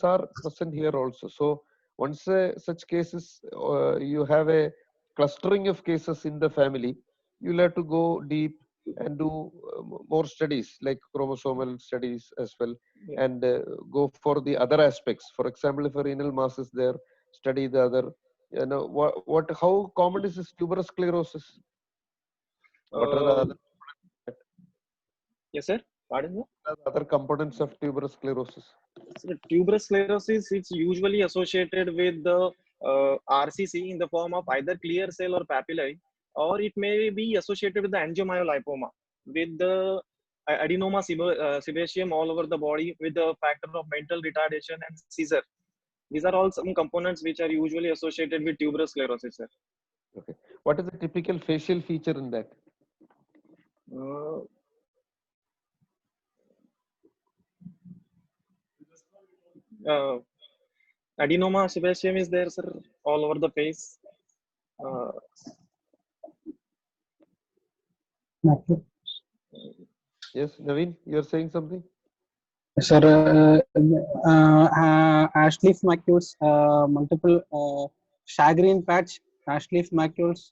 are present here also. So once such cases, you have a clustering of cases in the family, you'll have to go deep and do more studies like chromosomal studies as well, and go for the other aspects. For example, if a renal mass is there, study the other. How common is this tuberous sclerosis? What are the other? Yes, sir. Pardon me? Other components of tuberous sclerosis? So tuberous sclerosis is usually associated with the RCC in the form of either clear cell or papillae, or it may be associated with the angiomyolipoma, with the adenoma sebaceum all over the body, with the factor of mental retardation and seizure. These are all some components which are usually associated with tuberous sclerosis, sir. Okay. What is the typical facial feature in that? Adenoma sebaceum is there, sir, all over the face. Yes, Naveen, you are saying something? Sir, Ashleaf macules, multiple shagreen patch, Ashleaf macules,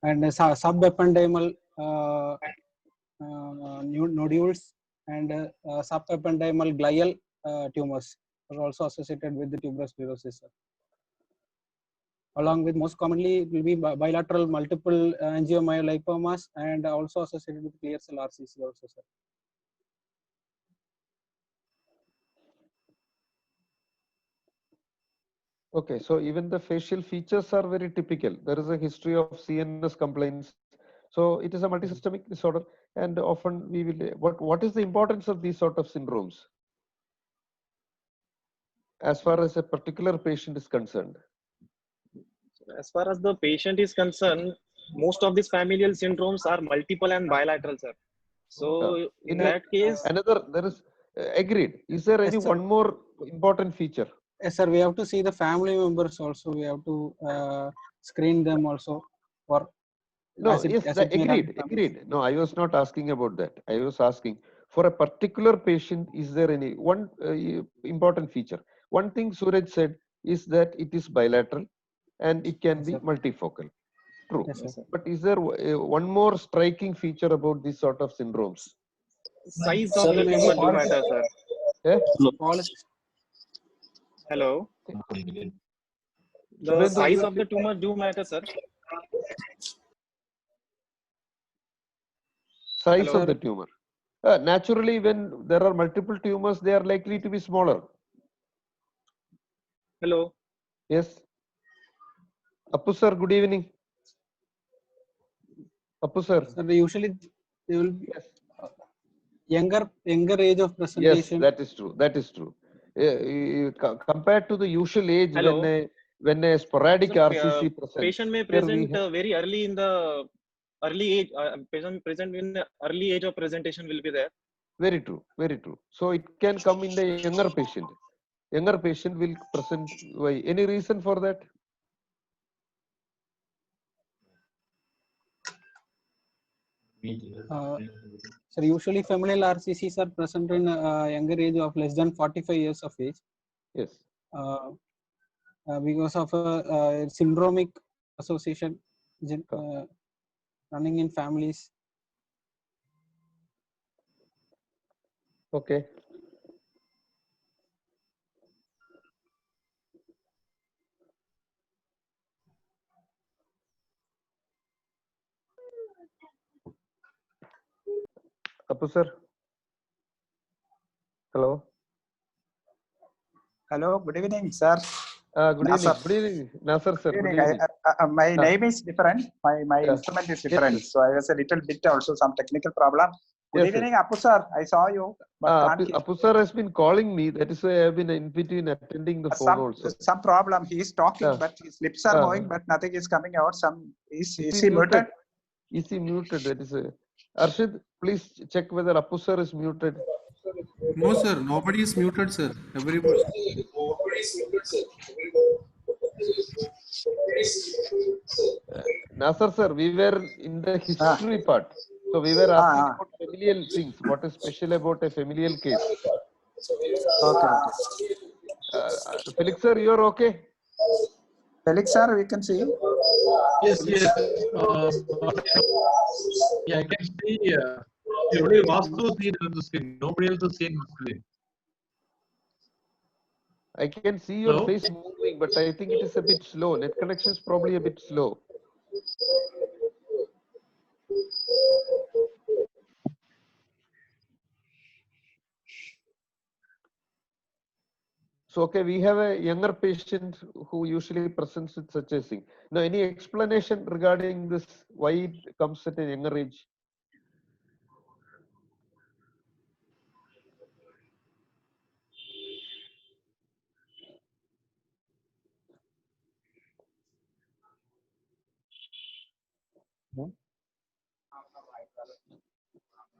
and subependymal nodules and subependymal glial tumors are also associated with the tuberous sclerosis, sir. Along with most commonly it will be bilateral multiple angiomyolipomas and also associated with clear cell RCC also, sir. Okay, so even the facial features are very typical. There is a history of CNS complaints. So it is a multisystemic disorder, and often we will. What is the importance of these sort of syndromes as far as a particular patient is concerned? As far as the patient is concerned, most of these familial syndromes are multiple and bilateral, sir. So in that case, there is agreed. Is there any one more important feature? Yes, sir. We have to see the family members also. We have to screen them also. For no, agreed. No, I was not asking about that. I was asking for a particular patient. Is there any one important feature? One thing Suraj said is that it is bilateral and it can be multifocal. True. Yes, but is there one more striking feature about this sort of syndromes? Size of the tumor do matter, sir. Yeah? Hello. The size of the tumor do matter, sir. Size of the tumor. Naturally, when there are multiple tumors, they are likely to be smaller. Hello. Yes. Appu sir, good evening. Appu sir. Sir, usually they will be younger age of presentation. Yes, that is true. That is true. Compared to the usual age, when a sporadic RCC presents, patient may present very early in the early age. Patient present in the early age of presentation will be there. Very true. Very true. So it can come in the younger patient. Younger patient will present. Why? Any reason for that? So usually familial RCCs are present in younger age of less than 45 years of age. Yes. Because of a syndromic association running in families. Okay. Appu sir. Hello. Hello. Good evening, sir. Good evening. Good evening, Nasser sir. Good evening. My name is different. My instrument is different. So I was a little bit also some technical problem. Good evening, Appu sir. I saw you. Appu sir has been calling me. That is why I have been in between attending the phone also. Some problem. He is talking, but his lips are moving, but nothing is coming out. Is he muted? Is he muted? That is Arshid, please check whether Appu sir is muted. No, sir. Nobody is muted, sir. Everybody. Nasser sir, we were in the history part. So we were asking about familial things. What is special about a familial case? Okay. Felix sir, you are okay? Felix sir, we can see. Yes, yes. Yeah, I can see. Only Vastu see the screen. Nobody else is seeing the screen. I can see your Hello? face moving, but I think it is a bit slow. Net connection is probably a bit slow. So, okay, we have a younger patient who usually presents with such a thing. Now, any explanation regarding this, why it comes at a younger age?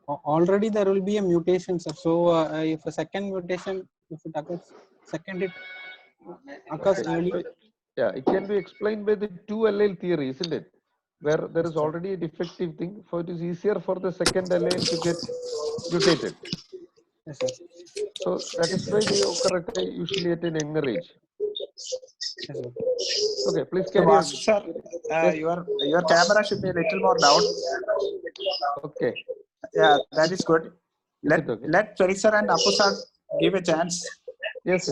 Already there will be a mutation, sir. So if a second mutation, if it occurs, it occurs Okay. early. So, yeah, it can be explained by the 2 allele theory, isn't it? Where there is already a defective thing, so it is easier for the second allele to get mutated. Yes, sir. So that is why they occur usually at an younger age. Yes, sir. Okay, please So carry on. Vasu sir, Yes. your camera should be a little more down. Okay. Yeah, that is good. Is it okay? Let Felix sir and Apu sir give a chance. Yes.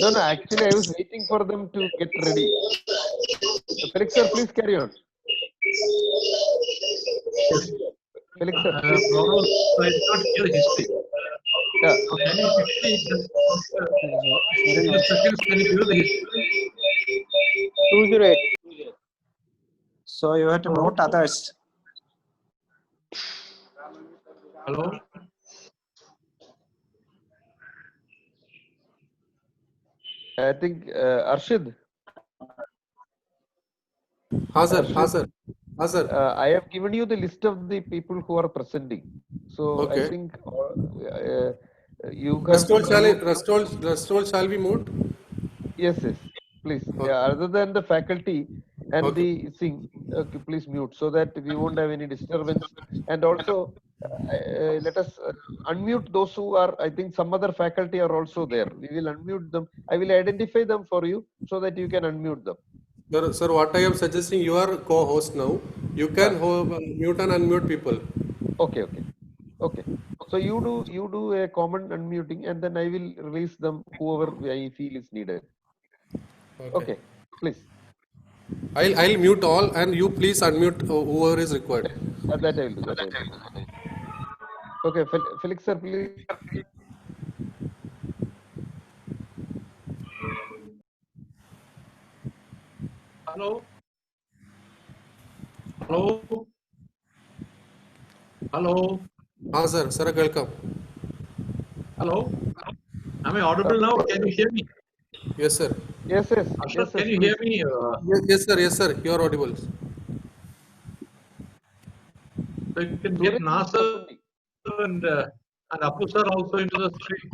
No, actually I was waiting for them to get ready. Felix sir, please carry on. Yes. Felix sir, Problem, so I did not hear the history. yeah. So can you quickly just Very nice. seconds, can you give the history? 208. So you have to mute others. Hello? I think Arshid. Hazar. I have given you the list of the people who are presenting. So Okay. I think you have Restore shall be moved. Yes, please. Okay. Yeah, other than the faculty and Okay. the thing, okay, please mute so that we won't have any disturbance. And also, let us unmute those who are. I think some other faculty are also there. We will unmute them. I will identify them for you so that you can unmute them. Sir, what I am suggesting, you are co-host now. You can mute and unmute people. Okay. So you do a common unmuting, and then I will release them whoever I feel is needed. Okay, please. I'll mute all, and you please unmute whoever is required. That I will do. Okay, Felix sir, please. Hello? Hello? Hello? Sir, welcome. Hello? Am I audible now? Can you hear me? Yes, sir. Yes. Ashok, can you hear me? Yes, sir. You are audible. So you can get Nasser and Apu sir also into the stream.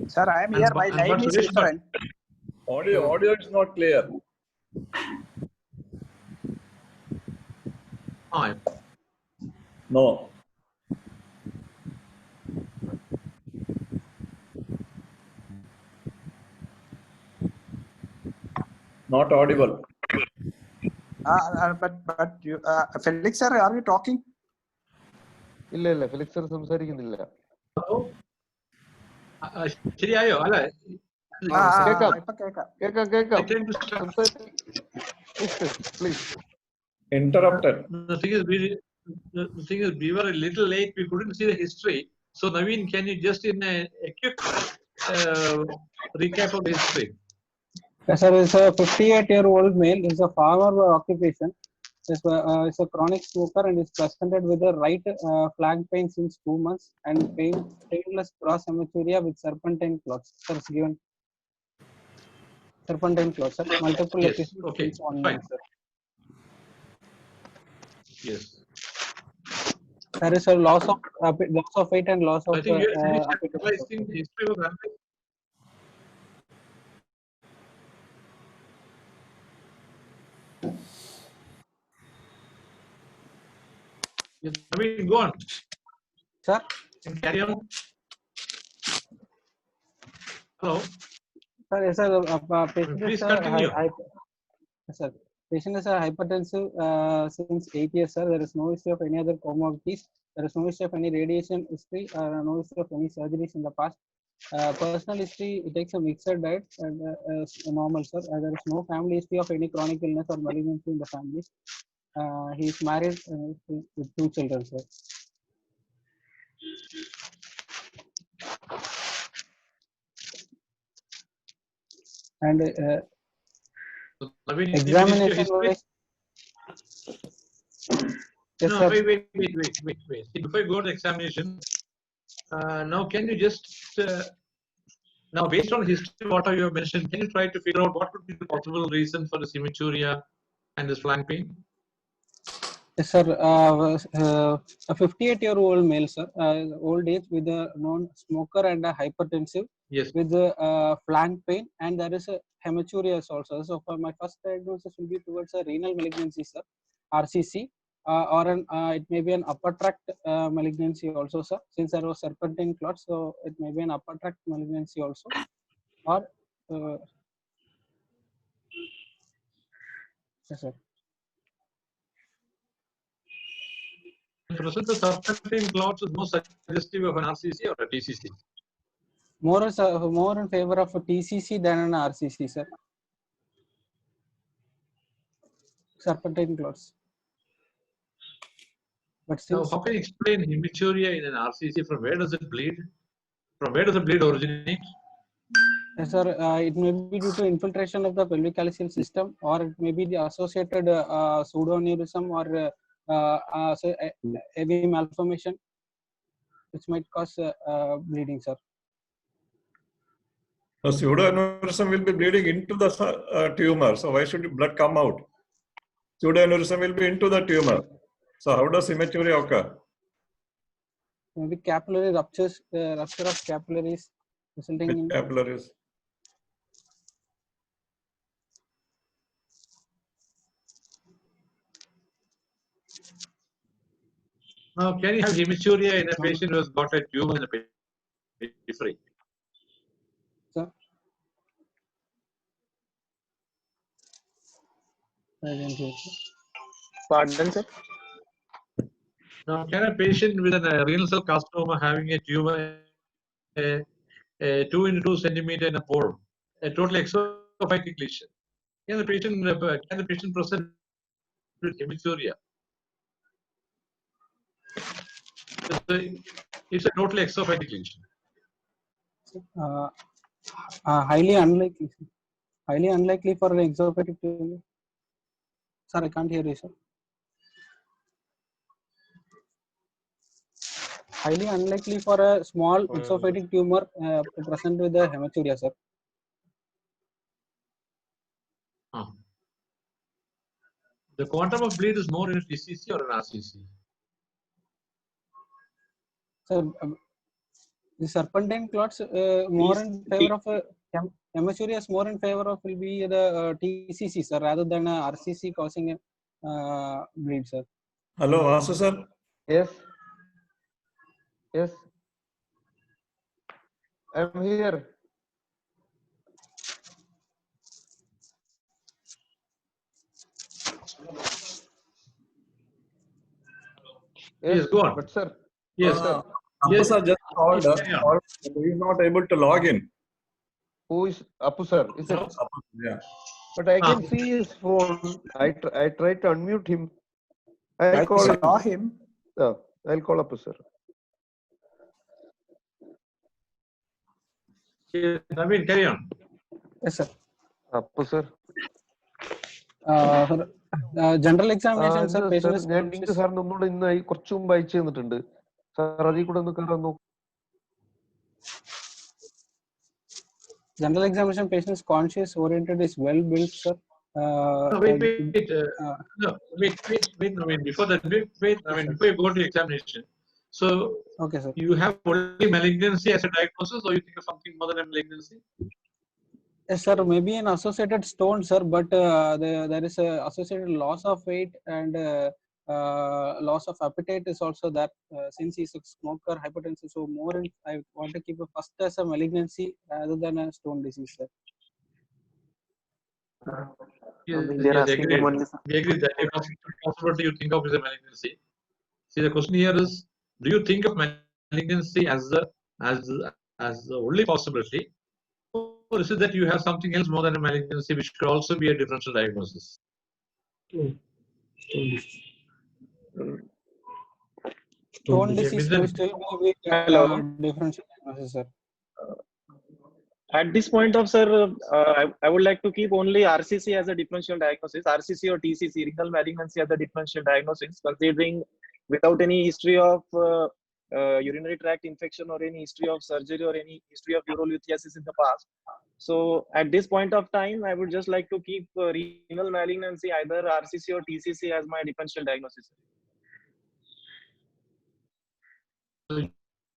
Sir, I am here. My name is different. Audio is not clear. No. Not audible. But you, Felix sir, are you talking? ഇല്ല Felix sir സംസാരിക്കുന്നില്ല. ശരിയായോ അല്ലേ? കേൾക്കാം. Please. Interrupted. The thing is, we were a little late. We couldn't see the history. So Naveen, can you just in a quick recap of the history? Yes, sir. It's a 58-year-old male. Is a farmer by occupation. Is a chronic smoker and is presented with a right flag pain since 2 months and painless cross hematuria with serpentine clots. Sir, it's given serpentine clots, sir. Multiple episodes. Okay, since 1 month, sir. Yes. There is a loss of weight and loss of. I think the history was happening. Yes, Naveen, go on. Sir? Carry on. Hello. Sir, yes, sir. Patient Please is continue. yes, sir. Patient is hypertensive since 8 years, sir. There is no history of any other comorbidities. There is no history of any radiation history, no history of any surgeries in the past. Personal history, it takes a mixed diet and normal, sir. There is no family history of any chronic illness or malignancy in the family. He is married with 2 children, sir. And So, Naveen, any history? examination wise, yes, No, sir. wait. See, before you go to examination, now can you just now based on history, what you have mentioned, can you try to figure out what could be the possible reason for this hematuria and this flank pain? Yes, sir. A 58-year-old male, sir, old age with a non-smoker and a hypertensive, Yes. with flank pain, and there is a hematuria also. So, for my first diagnosis will be towards a renal malignancy, sir, RCC, or it may be an upper tract malignancy also, sir. Since there was serpentine clots, so it may be an upper tract malignancy also, or yes, sir. Present the serpentine clots is more suggestive of an RCC or a TCC. More in favor of a TCC than an RCC, sir. Serpentine clots. But Now, since how can you explain hematuria in an RCC? From where does it bleed? From where does the bleed originate? yes, sir, it may be due to infiltration of the pelvic calcium system, or it may be the associated pseudoaneurysm or AV malformation, which might cause bleeding, sir. So pseudoaneurysm will be bleeding into the tumor. So why should blood come out? Pseudoaneurysm will be into the tumor. So how does hematuria occur? Maybe capillary ruptures, rupture of capillaries resulting in Capillaries. Now, can you have hematuria in a patient who has got a tumor in the periphery? sir. I didn't hear, sir. Pardon, sir? Now, can a patient with a renal cell carcinoma having a tumor, a 2 into 2 centimeter in a pore, a totally exophytic lesion, can the patient present with hematuria? It's a totally exophytic lesion. Highly unlikely, sir. Highly unlikely for an exophytic tumor. Sir, I can't hear you, sir. Highly unlikely for a small exophytic tumor present with a hematuria, sir. The quantum of bleed is more in a TCC or an RCC? So, the serpentine clots more in favor of hematuria is more in favor of will be the TCC, sir, rather than a RCC causing a bleed, sir. Hello, Vasu sir. Yes. Yes. I'm here. Yes, go on. But sir. Yes. Sir. Yes. Sir just called. He is not able to log in. Who is Apu sir? Is it? Yeah. But I can see his phone. I tried to unmute him. I I'll call saw him. him. I'll call Apu sir. Yes, Naveen, carry on. Yes, sir. Apu sir. General examination, sir. Patient is ഞാൻ link സാറിന് ഒന്നുകൂടെ ഇന്ന് കുറച്ചു മുമ്പ് അയച്ചു തന്നിട്ടുണ്ട്. Sir അതിൽ കൂടെ ഒന്ന് കയറാൻ നോക്കും. General examination, patient is conscious, oriented, is well built, sir. Wait. Before that, before you go to examination, so okay, sir. You have only malignancy as a diagnosis, or you think of something more than a malignancy? Yes, sir. Maybe an associated stone, sir, but there is a associated loss of weight and loss of appetite is also that since he's a smoker, hypertensive, so more I want to keep it first as a malignancy rather than a stone disease, sir. Yes, They're yes, asking agreed. one is We agree that a possibility you think of is a malignancy. See, the question here is, do you think of malignancy as the only possibility, or is it that you have something else more than a malignancy, which could also be a differential diagnosis? Stone disease Vincent. will still be Hello. differential diagnosis, sir. At this point of, sir, I would like to keep only RCC as a differential diagnosis, RCC or TCC, renal malignancy as a differential diagnosis, considering without any history of urinary tract infection or any history of surgery or any history of urolithiasis in the past. So at this point of time, I would just like to keep renal malignancy, either RCC or TCC, as my differential diagnosis. So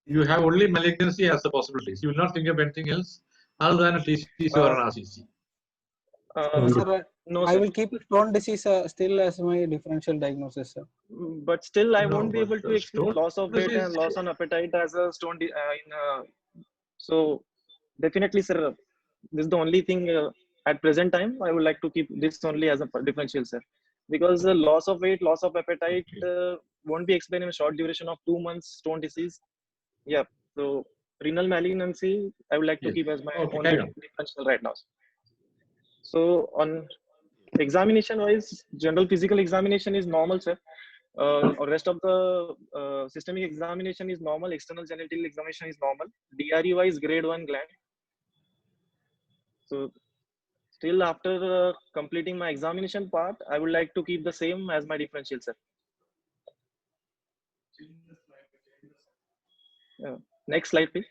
you have only malignancy as a possibility. You will not think of anything else other than a TCC or an RCC. Sir, No, I sir. will keep stone disease still as my differential diagnosis, sir. But still, I No, won't be but able to explain stone loss of weight disease- and loss on appetite as a stone. So definitely, sir, this is the only thing at present time. I would like to keep this only as a differential, sir, because loss of weight, loss of appetite won't be explained in a short duration of 2 months. Stone disease, yeah. So renal malignancy, I would like to Yes. keep as my Okay, only carry on. differential right now. So on examination wise, general physical examination is normal, sir. Rest of the systemic examination is normal. External genital examination is normal. DRE wise, grade 1 gland. So still after completing my examination part, I would like to keep the same as my differential, sir. Next slide, please.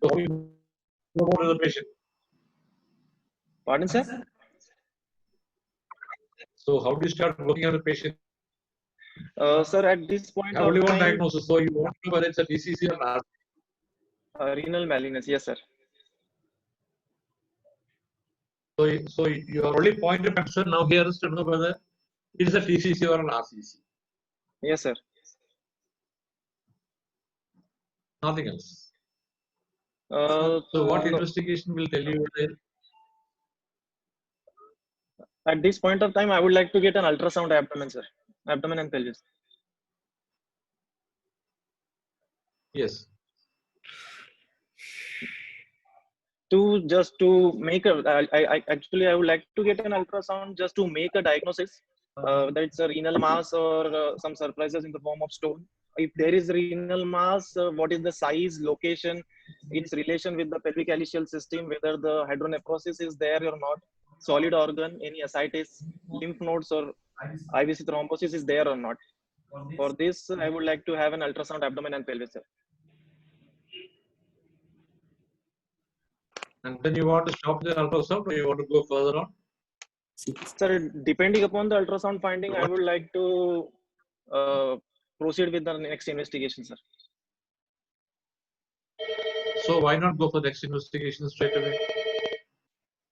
So you go to the patient. Pardon, sir? So how do you start working on the patient? Sir, at this point You have of only one time, diagnosis, so you won't know whether it's a TCC or not. renal malignancy, yes, sir. So your only point of concern now here is to know whether it is a TCC or an RCC. Yes, sir. Nothing else. So what no. investigation will tell you whether At this point of time, I would like to get an ultrasound abdomen, sir. Abdomen and pelvis. yes. Just to make a, actually I would like to get an ultrasound just to make a diagnosis, whether it's a renal mass or some surprises in the form of stone. If there is renal mass, what is the size, location, its relation with the pelvic calyceal system, whether the hydronephrosis is there or not, solid organ, any ascites, lymph nodes or IVC thrombosis is there or not. For this, I would like to have an ultrasound abdomen and pelvis, sir. And then you want to stop the ultrasound or you want to go further on? Sir, depending upon the ultrasound finding, I would like to proceed with the next investigation, sir. So why not go for the next investigation straight away?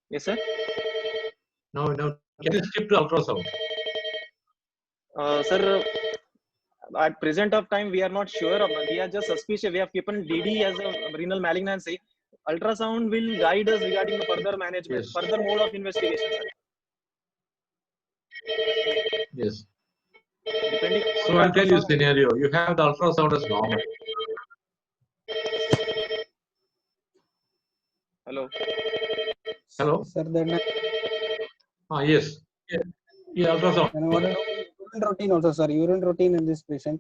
Yes, sir. Now, can you skip to ultrasound? Sir, at present of time, we are not sure. We are just suspicious. We have given DD as a renal malignancy. Ultrasound will guide us regarding the further management, Yes. further mode of investigation, sir. Yes. Depending upon So the I'll tell you a ultrasound. scenario. You have the ultrasound as normal. Hello. Hello? Sir, then Yes. Yeah, ultrasound. I want to know urine routine also, sir. Urine routine in this patient.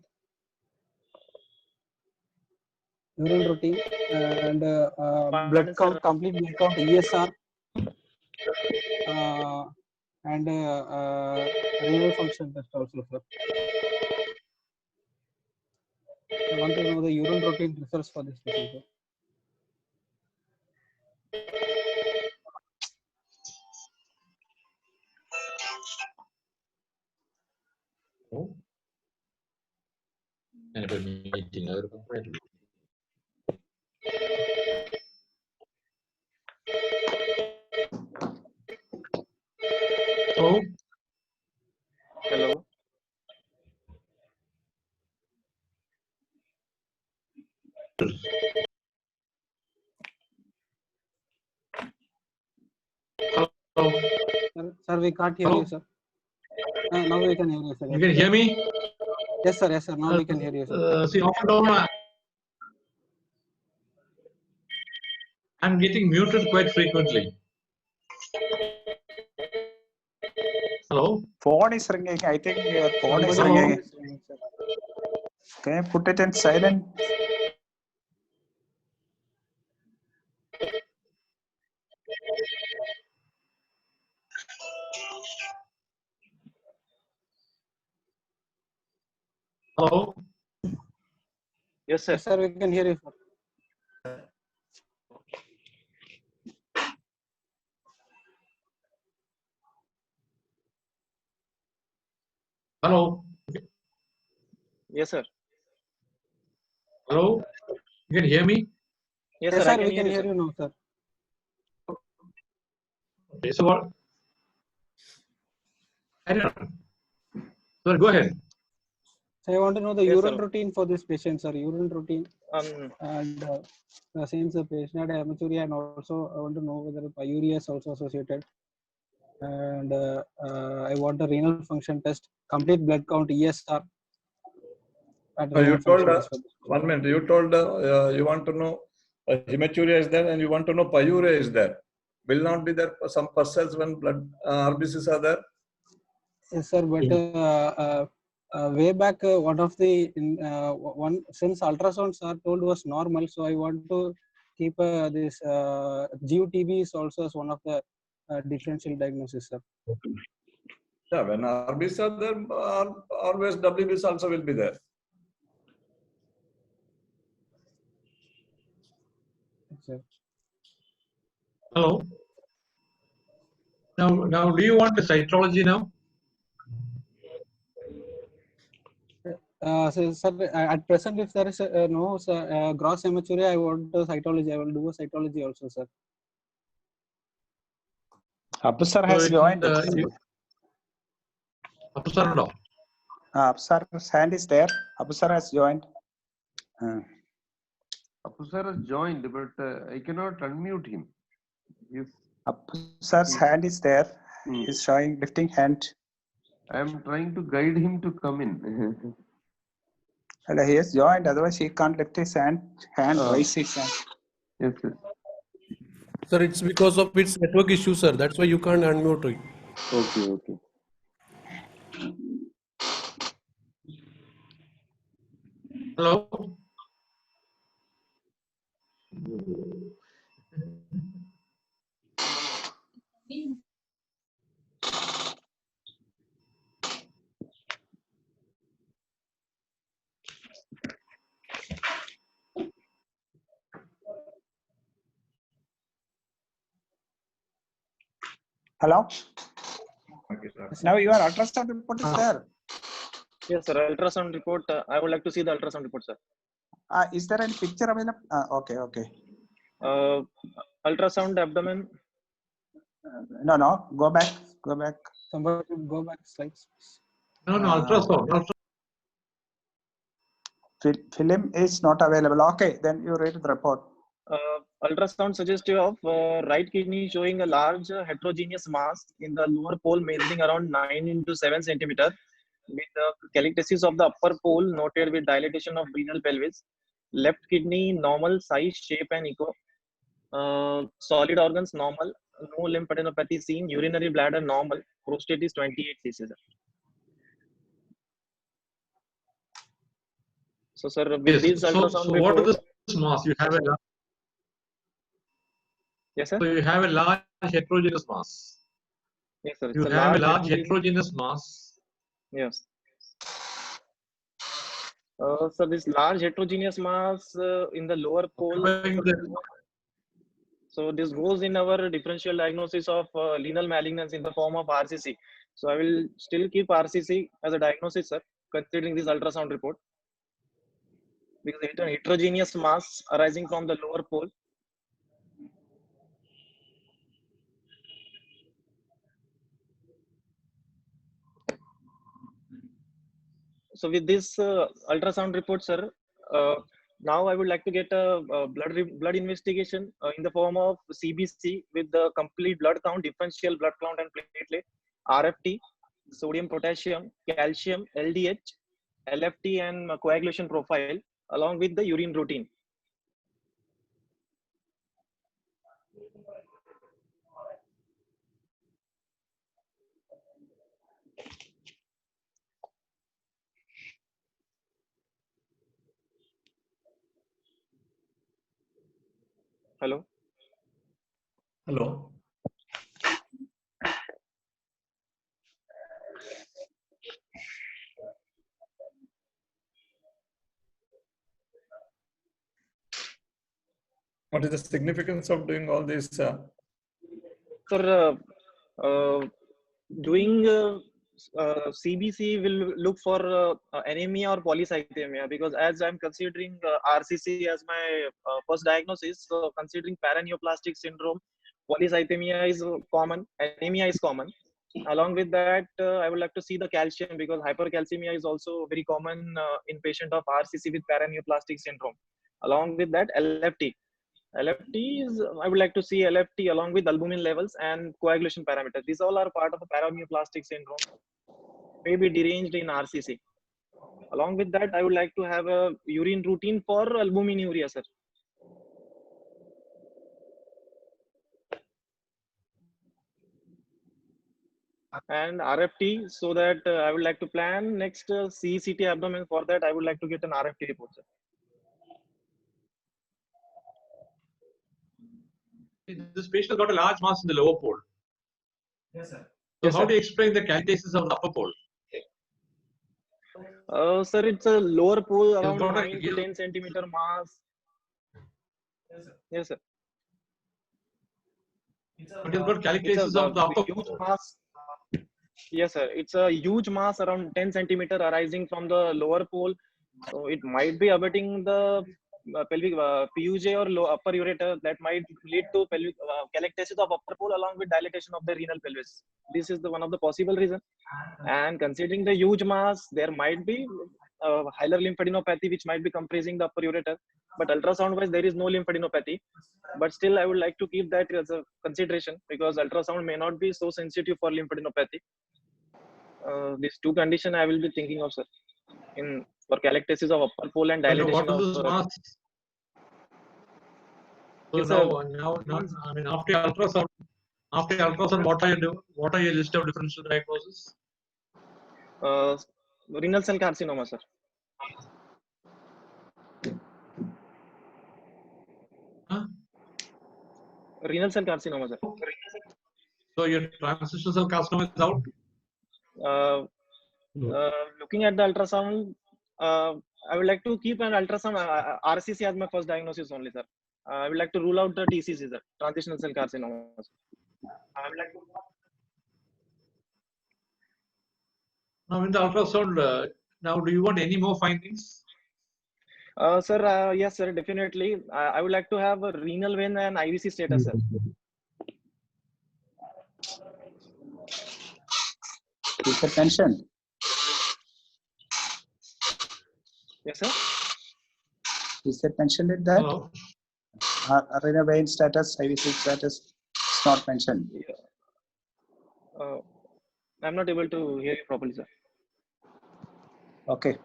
Urine routine and blood count, complete blood count, ESR, and renal function test also, sir. I want to know the urine routine results for this patient, sir. meeting. So, Hello. hello. Sir, we can't hear you, sir. Now we can hear you, sir. You can hear me? Yes, sir. Yes, sir. Now we can hear you, sir. See, off and on, I'm getting muted quite frequently. Hello? Phone is ringing. I think your phone is Somebody ringing. is ringing, sir. Can you put it in silent? Hello? Yes, sir. Yes, sir. We can hear you, sir. Hello? Yes, sir. Hello? You can hear me? Yes, Yes, sir. I sir. can We hear can you, hear sir. you now, sir. Okay, so what? Carry on. Sorry, go ahead. So I want to know the Yes, urine sir. routine for this patient, sir. Urine routine, and since the patient had hematuria, and also I want to know whether pyuria is also associated. And I want the renal function test, complete blood count, ESR. And renal You told function test for this. 1 minute. You told you want to know hematuria is there, and you want to know pyuria is there. Will not be there some pus cells when blood RBCs are there. Yes, sir. But way back, one of the one since ultrasounds are told was normal, so I want to keep this GUTB is also as one of the differential diagnosis, sir. Yeah, when RBCs are there, always WBCs also will be there. Sir. Hello? Now, do you want the cytology now? So, sir, at present, if there is no gross hematuria, I want cytology. I will do a cytology also, sir. Apu sir So has it's, joined. Apu sir, no? Apu sir's hand is there. Apu sir has joined. Apu sir has joined, but I cannot unmute him. Apu sir's hand is there. He's showing lifting hand. I am trying to guide him to come in. And he has joined. Otherwise, he can't lift his hand. Raise his hand. Yes, yes. Sir, it's because of its network issue, sir. That's why you can't unmute it. Okay, okay. Hello? Hello? Now your ultrasound report is there. Yes, sir. Ultrasound report. I would like to see the ultrasound report, sir. Is there any picture available? Okay, okay. Ultrasound abdomen. No. Go back. Go back. Somebody go back slides. No, ultrasound. Film is not available. Okay, then you read the report. Ultrasound suggestive of right kidney showing a large heterogeneous mass in the lower pole measuring around 9 into 7 centimeter, with the callictesis of the upper pole noted with dilatation of renal pelvis. Left kidney normal size, shape and echo. Solid organs normal. No lymphadenopathy seen. Urinary bladder normal. Prostate is 28 cc. So, sir, with Yes. these So ultrasound what report, is this mass? You have a yes, sir. So you have a large heterogeneous mass. Yes, sir. It's You a have a large large heterogeneous mass. Yes. So this large heterogeneous mass in the lower pole. So this goes in our differential diagnosis of renal malignancy in the form of RCC. So I will still keep RCC as a diagnosis, sir, considering this ultrasound report. because it's a heterogeneous mass arising from the lower pole. So with this ultrasound report, sir, now I would like to get a blood investigation in the form of CBC with the complete blood count, differential blood count and platelet, RFT, sodium, potassium, calcium, LDH, LFT, and coagulation profile, along with the urine routine. Hello. Hello. What is the significance of doing all this? Sir, doing CBC will look for anemia or polycythemia, because as I'm considering RCC as my first diagnosis, so considering paraneoplastic syndrome, polycythemia is common, anemia is common. Along with that, I would like to see the calcium, because hypercalcemia is also very common in patient of RCC with paraneoplastic syndrome. Along with that, LFT. LFT is, I would like to see LFT along with albumin levels and coagulation parameters. These all are part of a paraneoplastic syndrome, may be deranged in RCC. Along with that, I would like to have a urine routine for albuminuria, sir. And RFT, so that I would like to plan next CECT abdomen. For that, I would like to get an RFT report, sir. This patient got a large mass in the lower pole. Yes, sir. So Yes, how sir. do you explain the calcasis of the upper pole? Sir, it's a lower pole He's around got 9 to 10 centimeter mass. Yes, sir. Yes, sir. But he's got It's calcasis a of the upper huge pole. mass. Yes, sir. It's a huge mass around 10 centimeter arising from the lower pole. So it might be abutting the pelvic PUJ or upper ureter, that might lead to pelvic calectasis of upper pole along with dilatation of the renal pelvis. This is the one of the possible reason. And considering the huge mass, there might be hilar lymphadenopathy which might be comprising the upper ureter. But ultrasound wise, there is no lymphadenopathy. But still, I would like to keep that as a consideration, because ultrasound may not be so sensitive for lymphadenopathy. These two conditions I will be thinking of, sir, in for calectasis of upper pole and So dilatation what is of this mass? So it's now, I mean, after ultrasound, what are you doing? What are your list of differential diagnosis? renal cell carcinoma, sir. Huh? Renal cell carcinoma, sir. So your transitional cell carcinoma is out. Looking at the ultrasound, I would like to keep an ultrasound RCC as my first diagnosis only, sir. I would like to rule out the TCC, sir, transitional cell carcinoma. I would like to. Now in the ultrasound, now do you want any more findings? Sir, yes, sir, definitely. I would like to have a renal vein and IVC status, sir. Is it mentioned? Yes, sir. Is it mentioned in that? Hello? Renal vein status, IVC status, it's not mentioned. I'm not able to hear you properly, sir. Okay.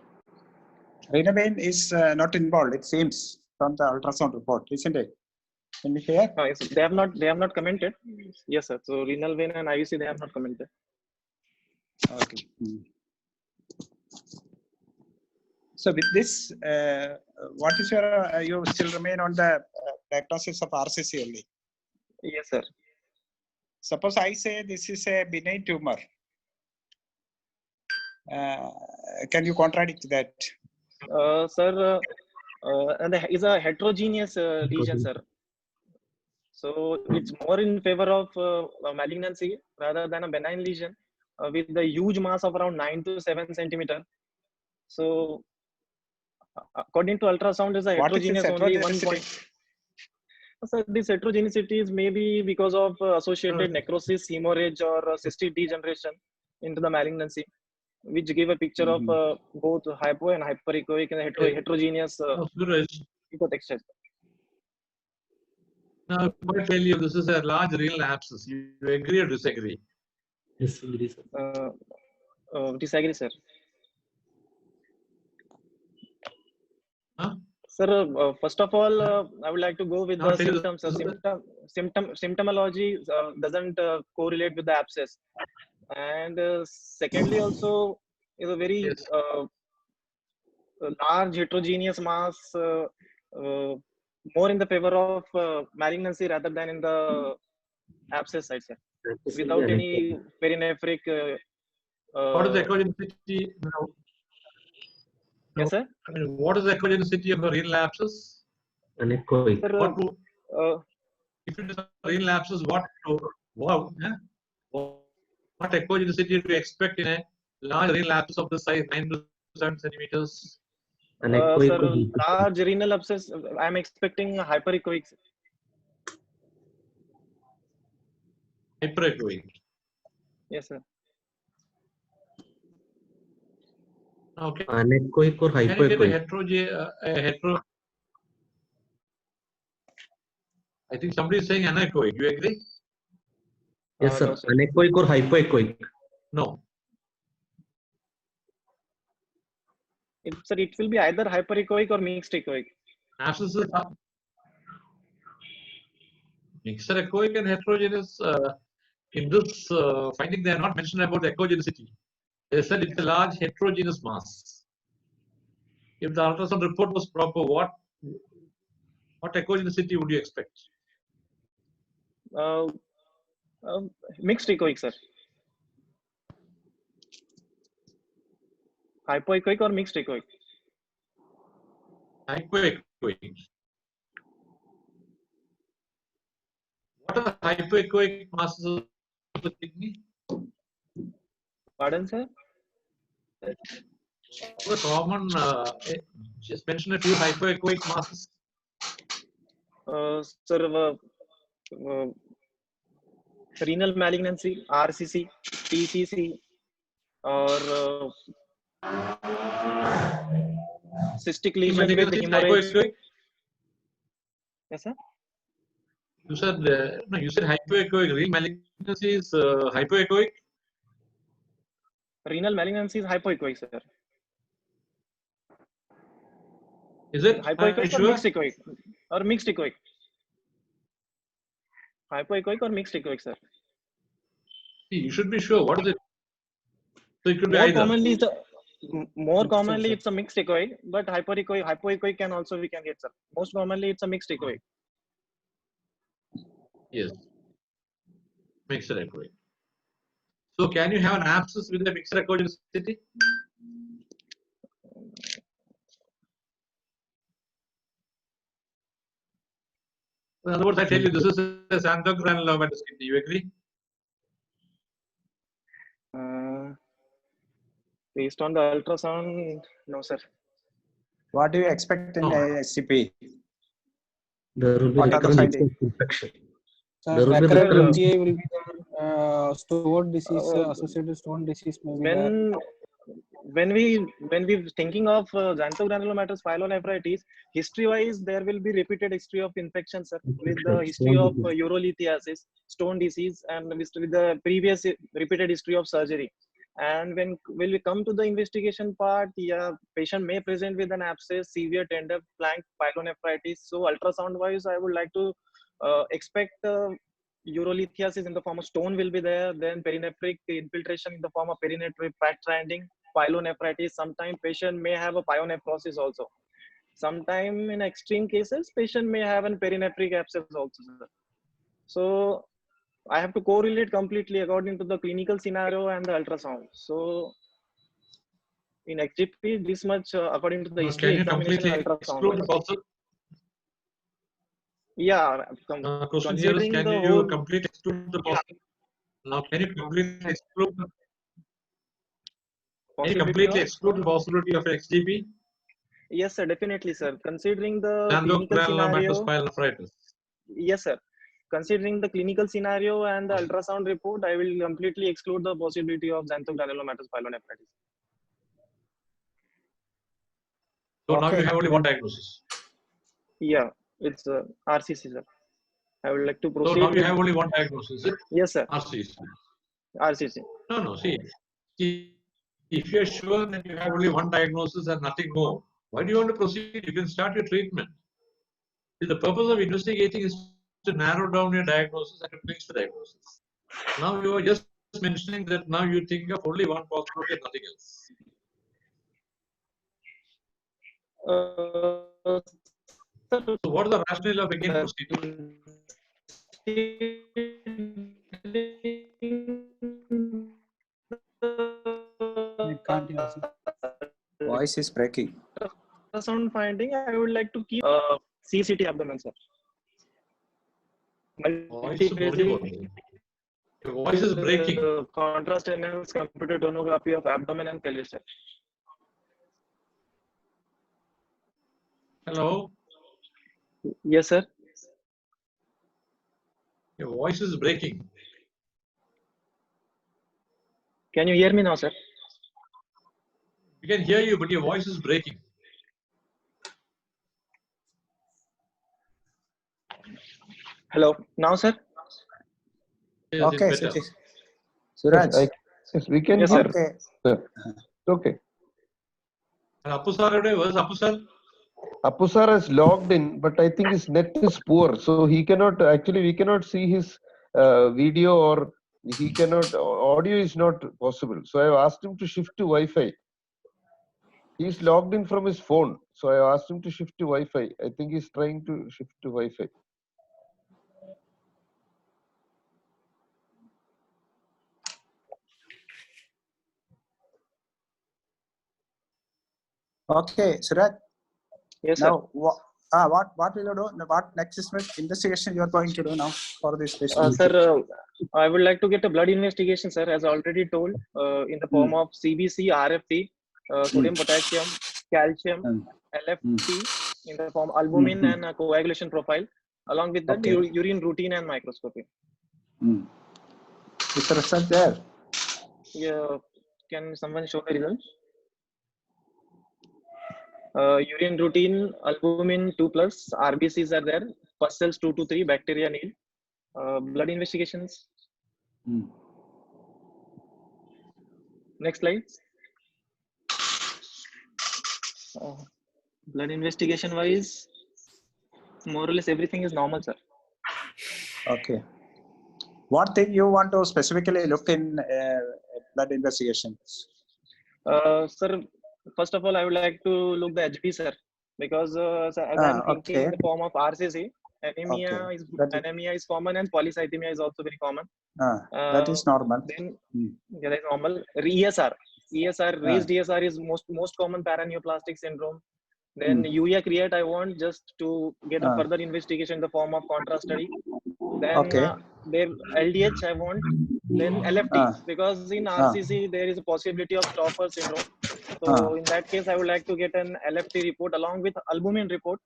Renal vein is not involved, it seems, from the ultrasound report, isn't it? Can you hear? Yes, they have not commented. Yes, sir. So renal vein and IVC, they have not commented. Okay. So with this, what is your, you still remain on the diagnosis of RCC only? Yes, sir. Suppose I say this is a benign tumor. Can you contradict that? Sir, and is a heterogeneous lesion, sir. So it's more in favor of malignancy rather than a benign lesion with the huge mass of around 9 to 7 centimeter. So According to ultrasound, is a What is this heterogeneous only 1 heterogeneity? point. So this heterogeneity is maybe because of associated necrosis, hemorrhage, or cystic degeneration into the malignancy, which give a picture of both hypo and hyperechoic and heterogeneous Now, Suraj, ecotexture. now if I tell you this is a large renal abscess, you agree or disagree? Disagree, sir. Disagree, sir. Huh? Sir, first of all, I would like to go with Now the tell you symptoms. this is Symptomology doesn't correlate with the abscess, and secondly, also is a very yes. large heterogeneous mass, more in the favor of malignancy rather than in the abscess side, sir. Abscess will be Without any anechoic. perinephric. What is the echogenicity now? Yes, sir. I mean, what is the echogenicity of a renal abscess? Anechoic. Sir, What to, if it is a renal abscess, what echogenicity do you expect in a large renal abscess of the size 9 to 7 centimeters? Anechoic sir, or hypoechoic? large renal abscess, I am expecting hyperechoic. Hyperechoic. Yes, sir. Okay. Anechoic or Can you get hypoechoic? a hetero? I think somebody is saying anechoic. You agree? Yes, No, sir. sir. Anechoic or hypoechoic? No. Sir, it will be either hyperechoic or mixed echoic. Abscesses are mixed echoic and heterogeneous. In this finding, they are not mentioned about the echogenicity. They said it's a large heterogeneous mass. If the ultrasound report was proper, what echogenicity would you expect? Mixed echoic, sir. Hypoechoic or mixed echoic? Hypoechoic. What are the hypoechoic masses of the kidney? Pardon, sir? The common, just mention a few hypoechoic masses. Sir, renal malignancy, RCC, TCC, or cystic lesion with Malignancy is hemorrhage. hypoechoic. Yes, sir. You said no. You said hypoechoic. Renal malignancy is hypoechoic. Renal malignancy is hypoechoic, sir. Is it? Hypoechoic or Sure? mixed echoic? Or mixed echoic? Hypoechoic or mixed echoic, sir? See, you should be sure. What is it? So it could be More either. commonly, Mixed also. it's a mixed echoic, but hypoechoic can also we can get, sir. Most commonly, it's a mixed echoic. Yes. Mixed echoic. So can you have an abscess with a mixed echogenicity? In other words, I tell you, this is a xanthogranulomatosis kidney. You agree? Based on the ultrasound, no, sir. What do you expect in No. SCP? There will be What are the recurrent findings? infection. Sir, There will be recurrent recurrent. UGI will be there. Stone disease, associated stone disease may be there. When we thinking of xanthogranulomatous pyelonephritis, history-wise, there will be repeated history of infection, sir, with the history of urolithiasis, stone disease, and with the previous repeated history of surgery. And when we come to the investigation part, yeah, patient may present with an abscess, severe tender flank pyelonephritis. So ultrasound-wise, I would like to expect urolithiasis in the form of stone will be there, then perinephric infiltration in the form of perinephric fat trending, pyelonephritis. Sometimes patient may have a pyonephrosis also. Sometime in extreme cases, patient may have an perinephric abscess also. So I have to correlate completely according to the clinical scenario and the ultrasound. So in XGP, this much according to the Now, history can you examination completely and ultrasound. exclude the possible? Yeah, Question here is, considering can the you whole. completely exclude the possible? Now, can you completely exclude? Can you Possibility completely of? exclude the possibility of XGP? Yes, sir, definitely, sir. Considering the clinical scenario, Xanthogranulomatospinal yes, sir. Considering the clinical scenario and the ultrasound report, I will completely exclude the possibility of xanthogranulomatosis pyelonephritis. So now you Okay. have only one diagnosis. Yeah, it's RCC, sir. I would like to So proceed now you with. have only one diagnosis, is it? Yes, sir. RCC. RCC. No. See, if you're sure that you have only one diagnosis and nothing more, why do you want to proceed? You can start your treatment. See, the purpose of investigating is to narrow down your diagnosis and to fix the diagnosis. Now you are just mentioning that now you think of only one possibility and nothing else. Sir, So what is the rationale of again proceeding? I can't hear, sir. Voice is breaking. Ultrasound finding, I would like to keep CCT abdomen, sir. Voice is audible. Your voice is breaking. Contrast enhanced computed tomography of abdomen and pelvis, sir. Hello? Yes, sir. Your voice is breaking. Can you hear me now, sir? We can hear you, but your voice is breaking. Hello. Now, sir? Yes, Okay, it's better. Satish. Suraj. Yes, we can Yes, hear. sir. Okay. Okay. And Appu sir, where's Appu sir? Appu sir has logged in, but I think his net is poor, so he cannot actually. We cannot see his video, or he cannot. Audio is not possible. So I asked him to shift to Wi-Fi. He's logged in from his phone, so I asked him to shift to Wi-Fi. I think he's trying to shift to Wi-Fi. Okay, Suraj. Yes, sir. Now, what will you do? What next investigation you are going to do now for this patient? Sir, I would like to get a blood investigation, sir, as already told, in the form of CBC, RFT, sodium, potassium, calcium, LFT, in the form albumin and coagulation profile. Along with that, Okay. urine routine and microscopy. Is the result there? Yeah, can someone show the results? Urine routine, albumin 2+, RBCs are there, pus cells 2 to 3, bacteria nil. Blood investigations. Next slide. Blood investigation wise, more or less everything is normal, sir. Okay. What thing you want to specifically look in blood investigation? Sir, first of all, I would like to look the HB, sir, because sir, as I'm thinking in the form of RCC, anemia is common and polycythemia is also very common. That is normal. Then that is normal. Raised ESR is most common paraneoplastic syndrome. Then urea create I want just to get a further investigation in the form of contrast study. Then there LDH I want. Then LFT because in RCC there is a possibility of Stauffer syndrome. So in that case I would like to get an LFT report along with albumin report.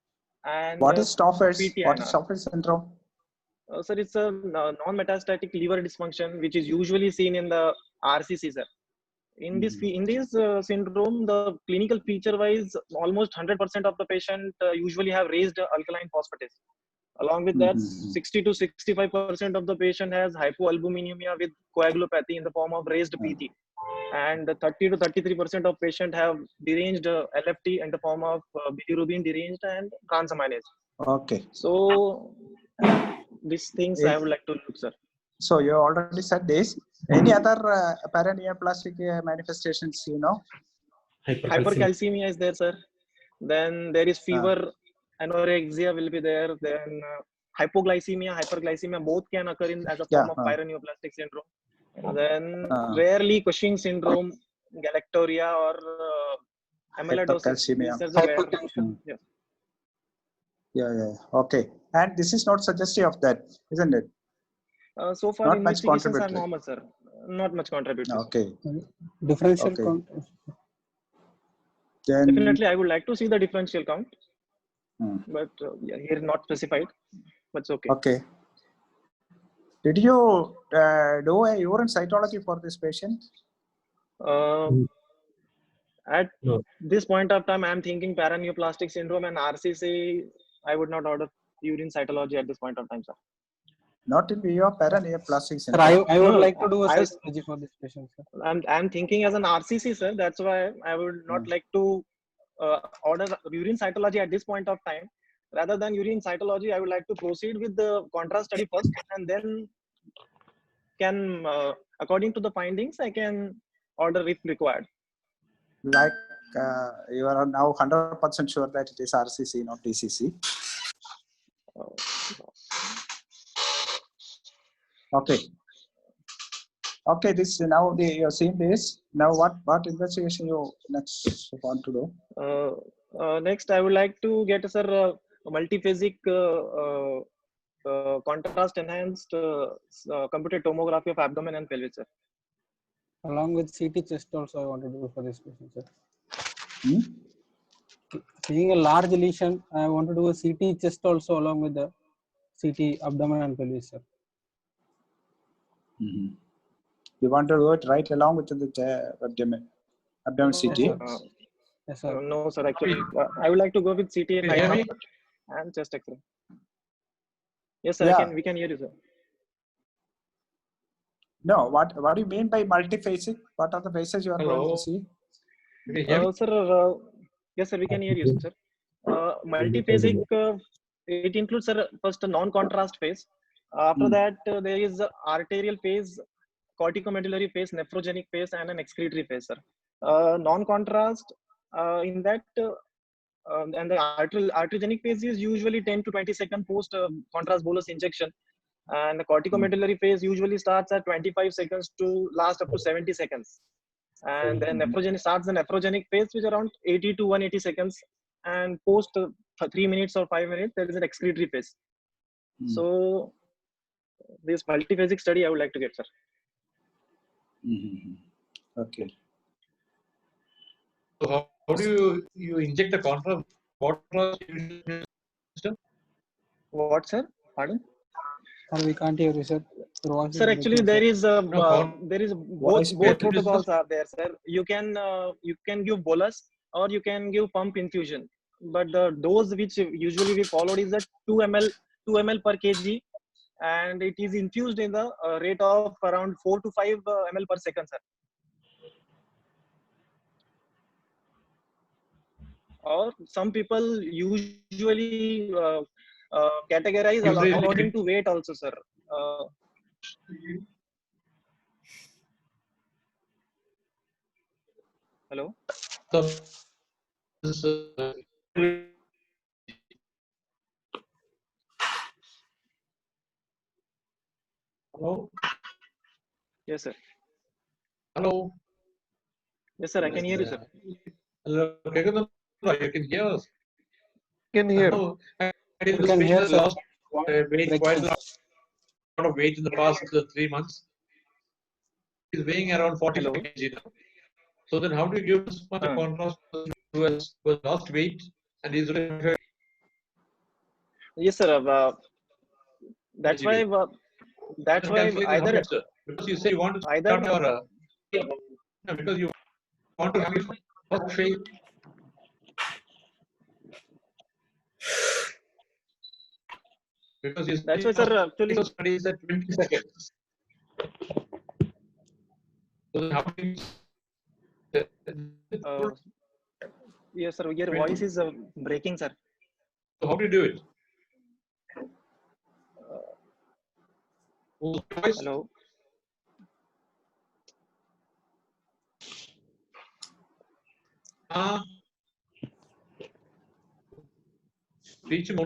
And what is Stauffer's? PTNR. What is Stauffer's syndrome? Sir, it's a non-metastatic liver dysfunction which is usually seen in the RCC, sir. In this syndrome, the clinical feature-wise, almost 100% of the patient usually have raised alkaline phosphatase. Along with that, 60 to 65% of the patient has hypoalbuminemia with coagulopathy in the form of raised PT. And 30 to 33% of patient have deranged LFT in the form of bilirubin deranged and transaminase. Okay. So these things I would like to look, sir. So you already said this. Any other paraneoplastic manifestations, you know? Hypercalcemia is there, sir. Then there is fever, anorexia will be there. Then hypoglycemia, hyperglycemia, both can occur in as a form of paraneoplastic syndrome. And then rarely Cushing syndrome, galactorrhea or amyloidosis. Hypercalcemia. Yeah. Okay. And this is not suggestive of that, isn't it? So far, not investigations are normal, sir. Not much contributory. Okay. Differential. Okay. Then Definitely, I would like to see the differential count, hmm, but yeah, here not specified. But it's okay. okay. Did you do a urine cytology for this patient? Uh, at No. this point of time, I'm thinking paraneoplastic syndrome and RCC. I would not order urine cytology at this point of time, sir. Not in view of paraneoplastic Sir, I syndrome. would No, like to do a I was, cytology for this patient, sir. I'm thinking as an RCC, sir. That's why I would not like to order urine cytology at this point of time. Rather than urine cytology, I would like to proceed with the contrast study first, and then can, according to the findings, I can order if required. Like you are now 100% sure that it is RCC, not DCC. Okay. Okay, this now you're seeing this. Now what investigation you next want to do? Next, I would like to get, sir, multiphasic contrast enhanced computed tomography of abdomen and pelvis, sir. Along with CT chest also I want to do for this patient, sir. Hmm? Being a large lesion, I want to do a CT chest also along with the CT abdomen and pelvis, sir. Mm-hmm. You want to do it right along with the abdomen CT? Yes, sir. No, sir. Actually, I would like to go with CT Can you right hear now me? and chest X-ray. Yes, sir. Yeah. We can hear you, sir. No, what do you mean by multiphasic? What are the phases you are going Hello. to see? Can you hear me? Sir, yes, sir. We can hear you, sir. Multiphasic, it includes, sir, first a non-contrast phase. After that, there is a arterial phase, corticomedullary phase, nephrogenic phase, and an excretory phase, sir. Non-contrast, in that, and the arteriogenic phase is usually 10 to 20 second post contrast bolus injection, and the corticomedullary phase usually starts at 25 seconds to last up to 70 seconds, and then nephrogenic starts the nephrogenic phase, which is around 80 to 180 seconds, and post 3 minutes or 5 minutes there is an excretory phase. So this multiphasic study I would like to get, sir. Okay. So how do you inject the contrast? What, sir? Pardon? Sir, we can't hear you, sir. Your voice Sir, is actually breaking, sir. there is both protocols are there, sir. You can give bolus or you can give pump infusion, but the dose which usually we followed is a 2 ml per kg, and it is infused in the rate of around 4 to 5 ml per second, sir. Or some people usually categorize according to weight also, sir. Hello. Hello. Yes, sir. Hello. Yes, sir. I can hear you, sir. Hello. You can hear us. Can hear. You can hear, sir. Lost weight, quite a lot of weight in the past 3 months. He's weighing around 45 kg now. So then, how do you give this much contrast to us who has lost weight and he's really? Yes, sir. That's why. That's why either because you say you want to either start your no, because you want to have your first shape. Because you that's why, sir. Actually, studies at 20 seconds. So how do you, yes, sir. Your voice is breaking, sir. So how do you do it? Hello.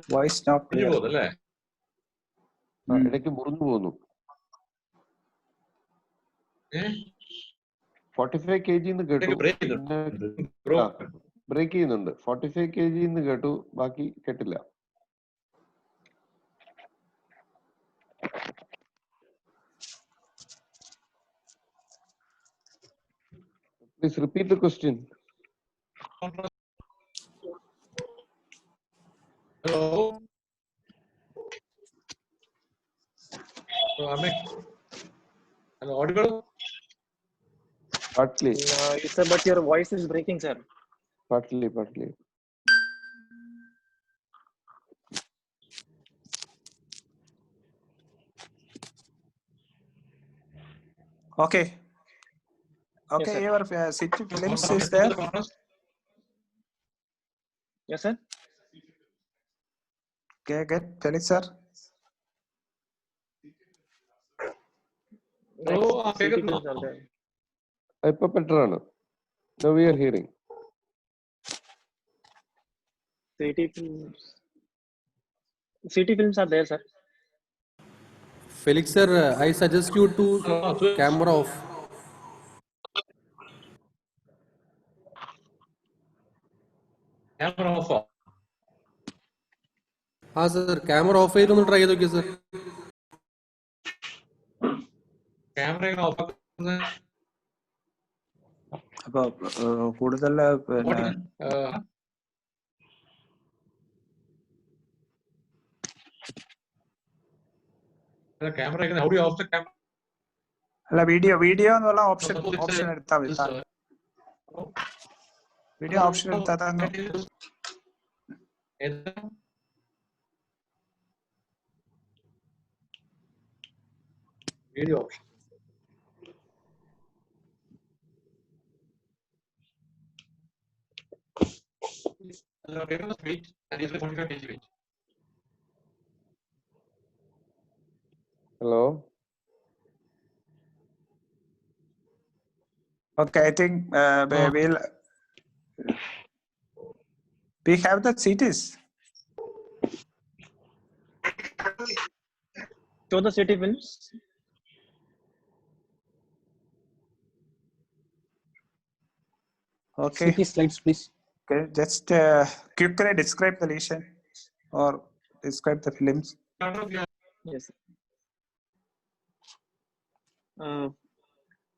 Voice not clear. ഇടയ്ക്ക് മുറിഞ്ഞു പോകുന്നു. 45 kg എന്ന് കേട്ടു, break ചെയ്യുന്നുണ്ട്. 45 kg എന്ന് കേട്ടു, ബാക്കി കേട്ടില്ല. Please repeat the question. contrast. Hello. So, am I audible? Partly, Yes, sir, but your voice is breaking, sir. partly. Okay. Yes, Okay, sir. your city films is there. Yes, sir. Okay, get Felix sir. Hello, City films are there. ഇപ്പൊ better ആണ്. Now we are hearing. City films are there, sir. Felix sir, I suggest you to camera off. Camera off. ആ sir camera off ചെയ്തൊന്ന് try ചെയ്ത് നോക്കിയ sir. Camera off. അപ്പൊ കൂടുതൽ പിന്നെ camera. How do you off the camera? അല്ല video എന്നുള്ള option എടുത്താൽ മതി. വീഡിയോ ഓപ്ഷൻ എടുത്താൽ തന്നെ video option. Wait, and it's 45 kg weight. Hello. Okay, I think we have the cities. Show the city films. Okay. City slides, please. Okay, just quickly describe the lesion or describe the films. Yes.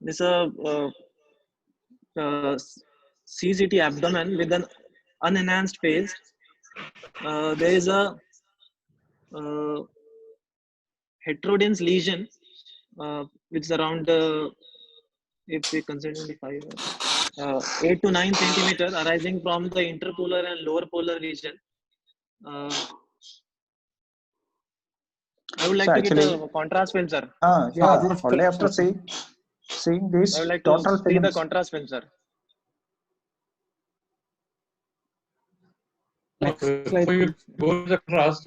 This is a CCT abdomen with an unenhanced face. There is a heterodense lesion, which is around, if we consider the 8 to 9 centimeter, arising from the interpolar and lower polar region. I would like to get a contrast film, sir. Yeah, only after seeing this I would like total to see films. the contrast film, sir. Before you go to the contrast,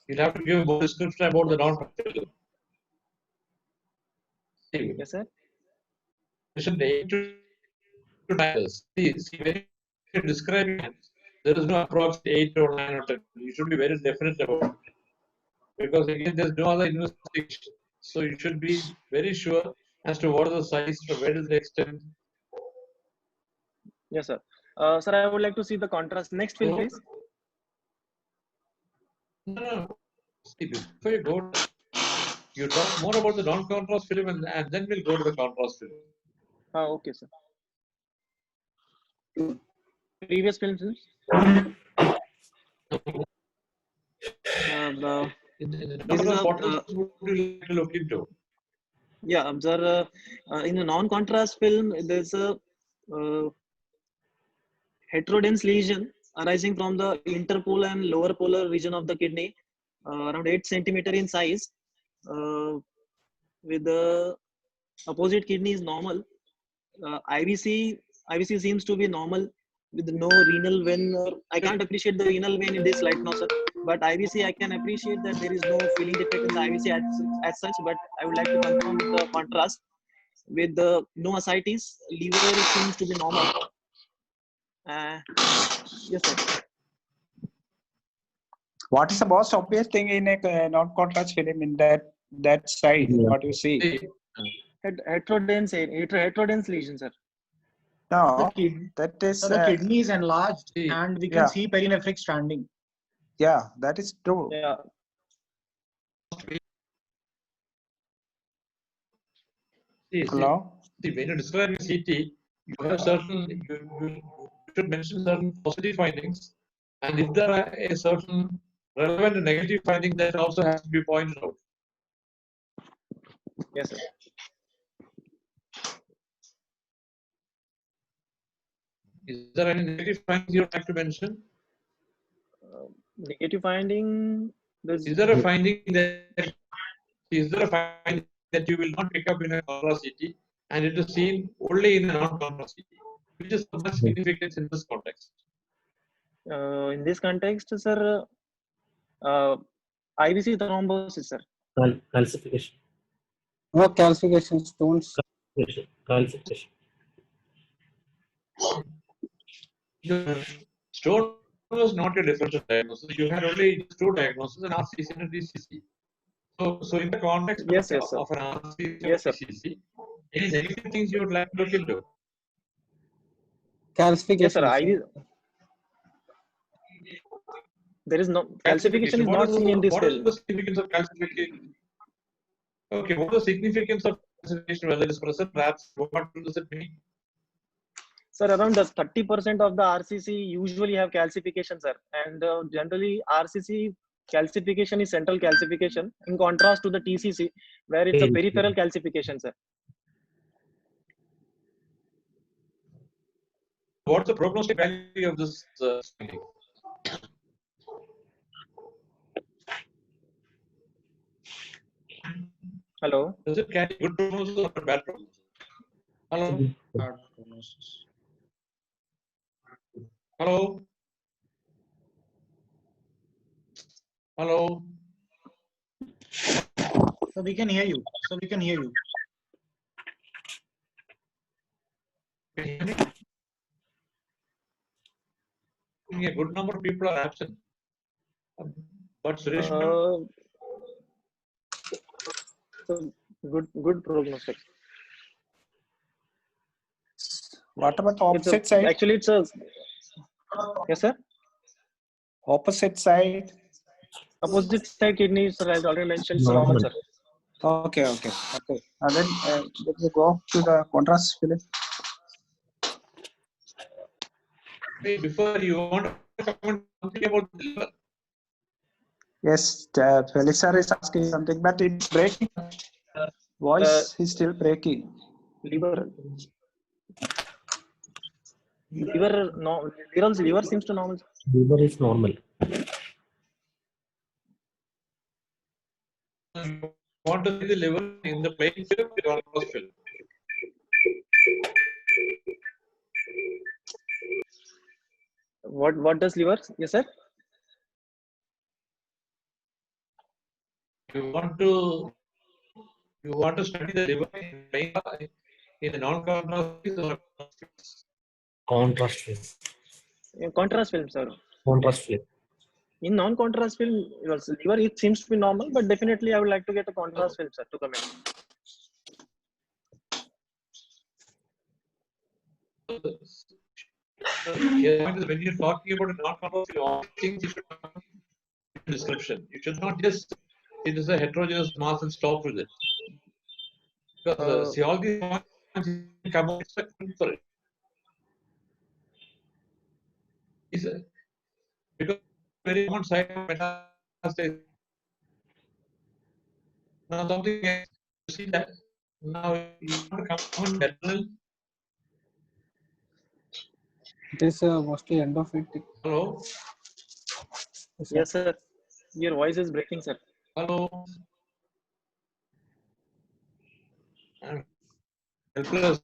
you'll have to give more description about the non-film. Yes, sir. See, when you describe it, there is no approximate 8 or 9 or 10. You should be very definite about it. Because again, there's no other investigation. So you should be very sure as to what is the size, or where is the extent. Yes, sir. Sir, I would like to see the contrast. Next film, please. No. See, before you go, you talk more about the non-contrast film and then we'll go to the contrast film. Okay, sir. Previous films. What would you like to look into? Yeah, sir. In a non-contrast film, there's a heterodense lesion arising from the interpolar and lower polar region of the kidney, around 8 centimeter in size. With the opposite kidney is normal. IVC seems to be normal with no renal vein. I can't appreciate the renal vein in this slide now, sir. But IVC, I can appreciate that there is no filling defect in the IVC as such. But I would like to confirm the contrast with the no ascites. Liver seems to be normal. Yes, sir. What is the most obvious thing in a non-contrast film in that side? Yeah. What you see? Heterodense lesion, sir. No, that is so the kidney is enlarged and we can see perinephric stranding. Yeah, that is true. Yeah. Hello? See, when you describe CT, you have certain, you should mention certain positive findings, and if there are a certain relevant negative finding, that also has to be pointed out. Yes, sir. Is there any negative findings you would like to mention? Negative finding. Is there a finding that you will not pick up in a contrast CT, and it is seen only in a non-contrast CT, which is of much significance in this context? In this context, sir, IVC thrombosis, sir. Calcification. No calcification, stones. Calcification. Stone was not a differential diagnosis. You had only two diagnoses, an RCC and a DCC. So in the context yes, of an RCC yes, or DCC, any negative things you would like to look into? Calcification. Yes, sir. There is no calcification is not seen in this What cell. is the significance of calcification? Okay, what is the significance of calcification? Whether it is present, perhaps what does it mean? Sir, around 30% of the RCC usually have calcification, sir, and generally RCC calcification is central calcification, in contrast to the TCC, where it's a peripheral calcification, sir. What's the prognostic value of this finding? Hello. Does it carry good prognosis or bad prognosis? Hello. Bad prognosis. Hello. Hello. So we can hear you. Can you hear me? A good number of people are absent. But Suresh, good prognostic. What about opposite side? Actually, it's a yes, sir. Opposite side. Opposite side kidney, sir, as already mentioned, normal, sir. Okay. And then let me go to the contrast film. Before you want to comment something about the liver? Yes, Felix is asking something, but it's breaking. Voice is still breaking. Liver seems to normal. Liver is normal. You want to see the liver in the plain film or contrast film? What does liver? Yes, sir. You want to study the liver in a non-contrast or Contrast film. Contrast film, sir. Contrast film. In non-contrast film, liver it seems to be normal, but definitely I would like to get a contrast film, sir, to come in. When you're talking about a non-contrast film, all things you should have a description. You should not just it is a heterogeneous mass and stop with it. Because see all these points come up for it. Because very common side of metastasis. Now something else, you see that now you want to come on retinal. It is mostly endophytic. Hello. Yes, sir. Your voice is breaking, sir. Hello. Helpless.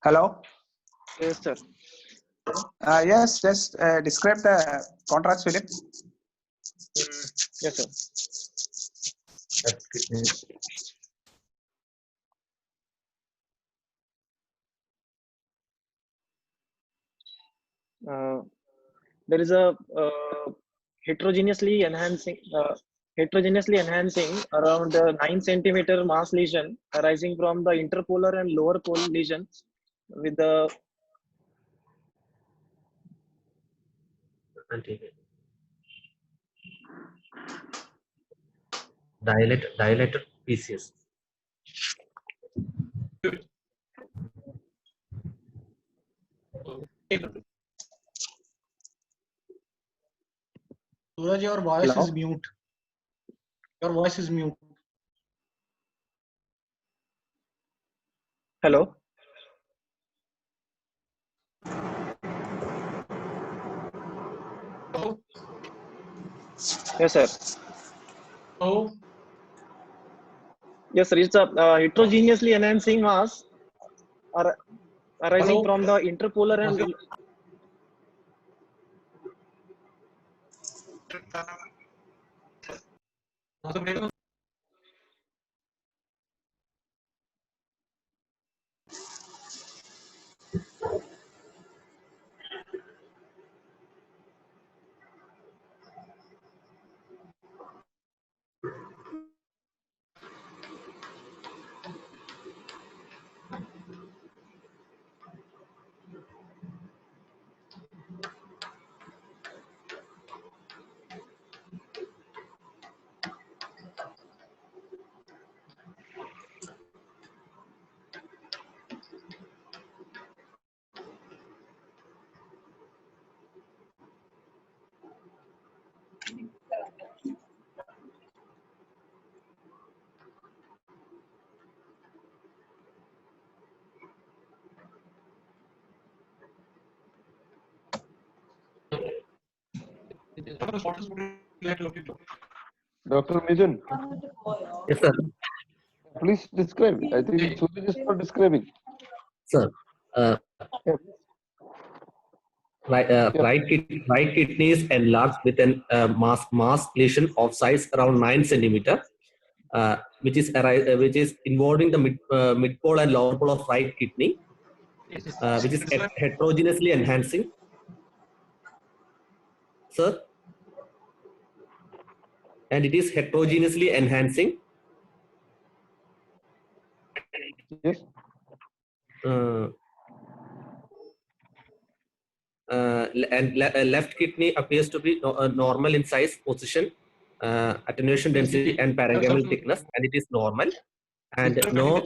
Hello. Yes, sir. Yes, just describe the contrast film. Yes, sir. There is a heterogeneously enhancing heterogeneously enhancing around 9 centimeter mass lesion arising from the interpolar and lower pole lesions with the dilated PCS. Suraj, your voice Hello? is mute. Your voice is mute. hello. Oh, Yes, sir. oh, Yes, sir. It's a heterogeneously enhancing mass arising hello. from the interpolar and Dr. Mithun, Yes, sir. please describe. I think Suraj is not describing. Sir. Yeah. Right kidney is enlarged with an mass lesion of size around 9 centimeter, which is involving the mid pole and lower pole of right kidney, which is heterogeneously enhancing. Sir, and it is heterogeneously enhancing. Yes. And left kidney appears to be normal in size, position, attenuation density, and parenchymal thickness, and it is normal. And no.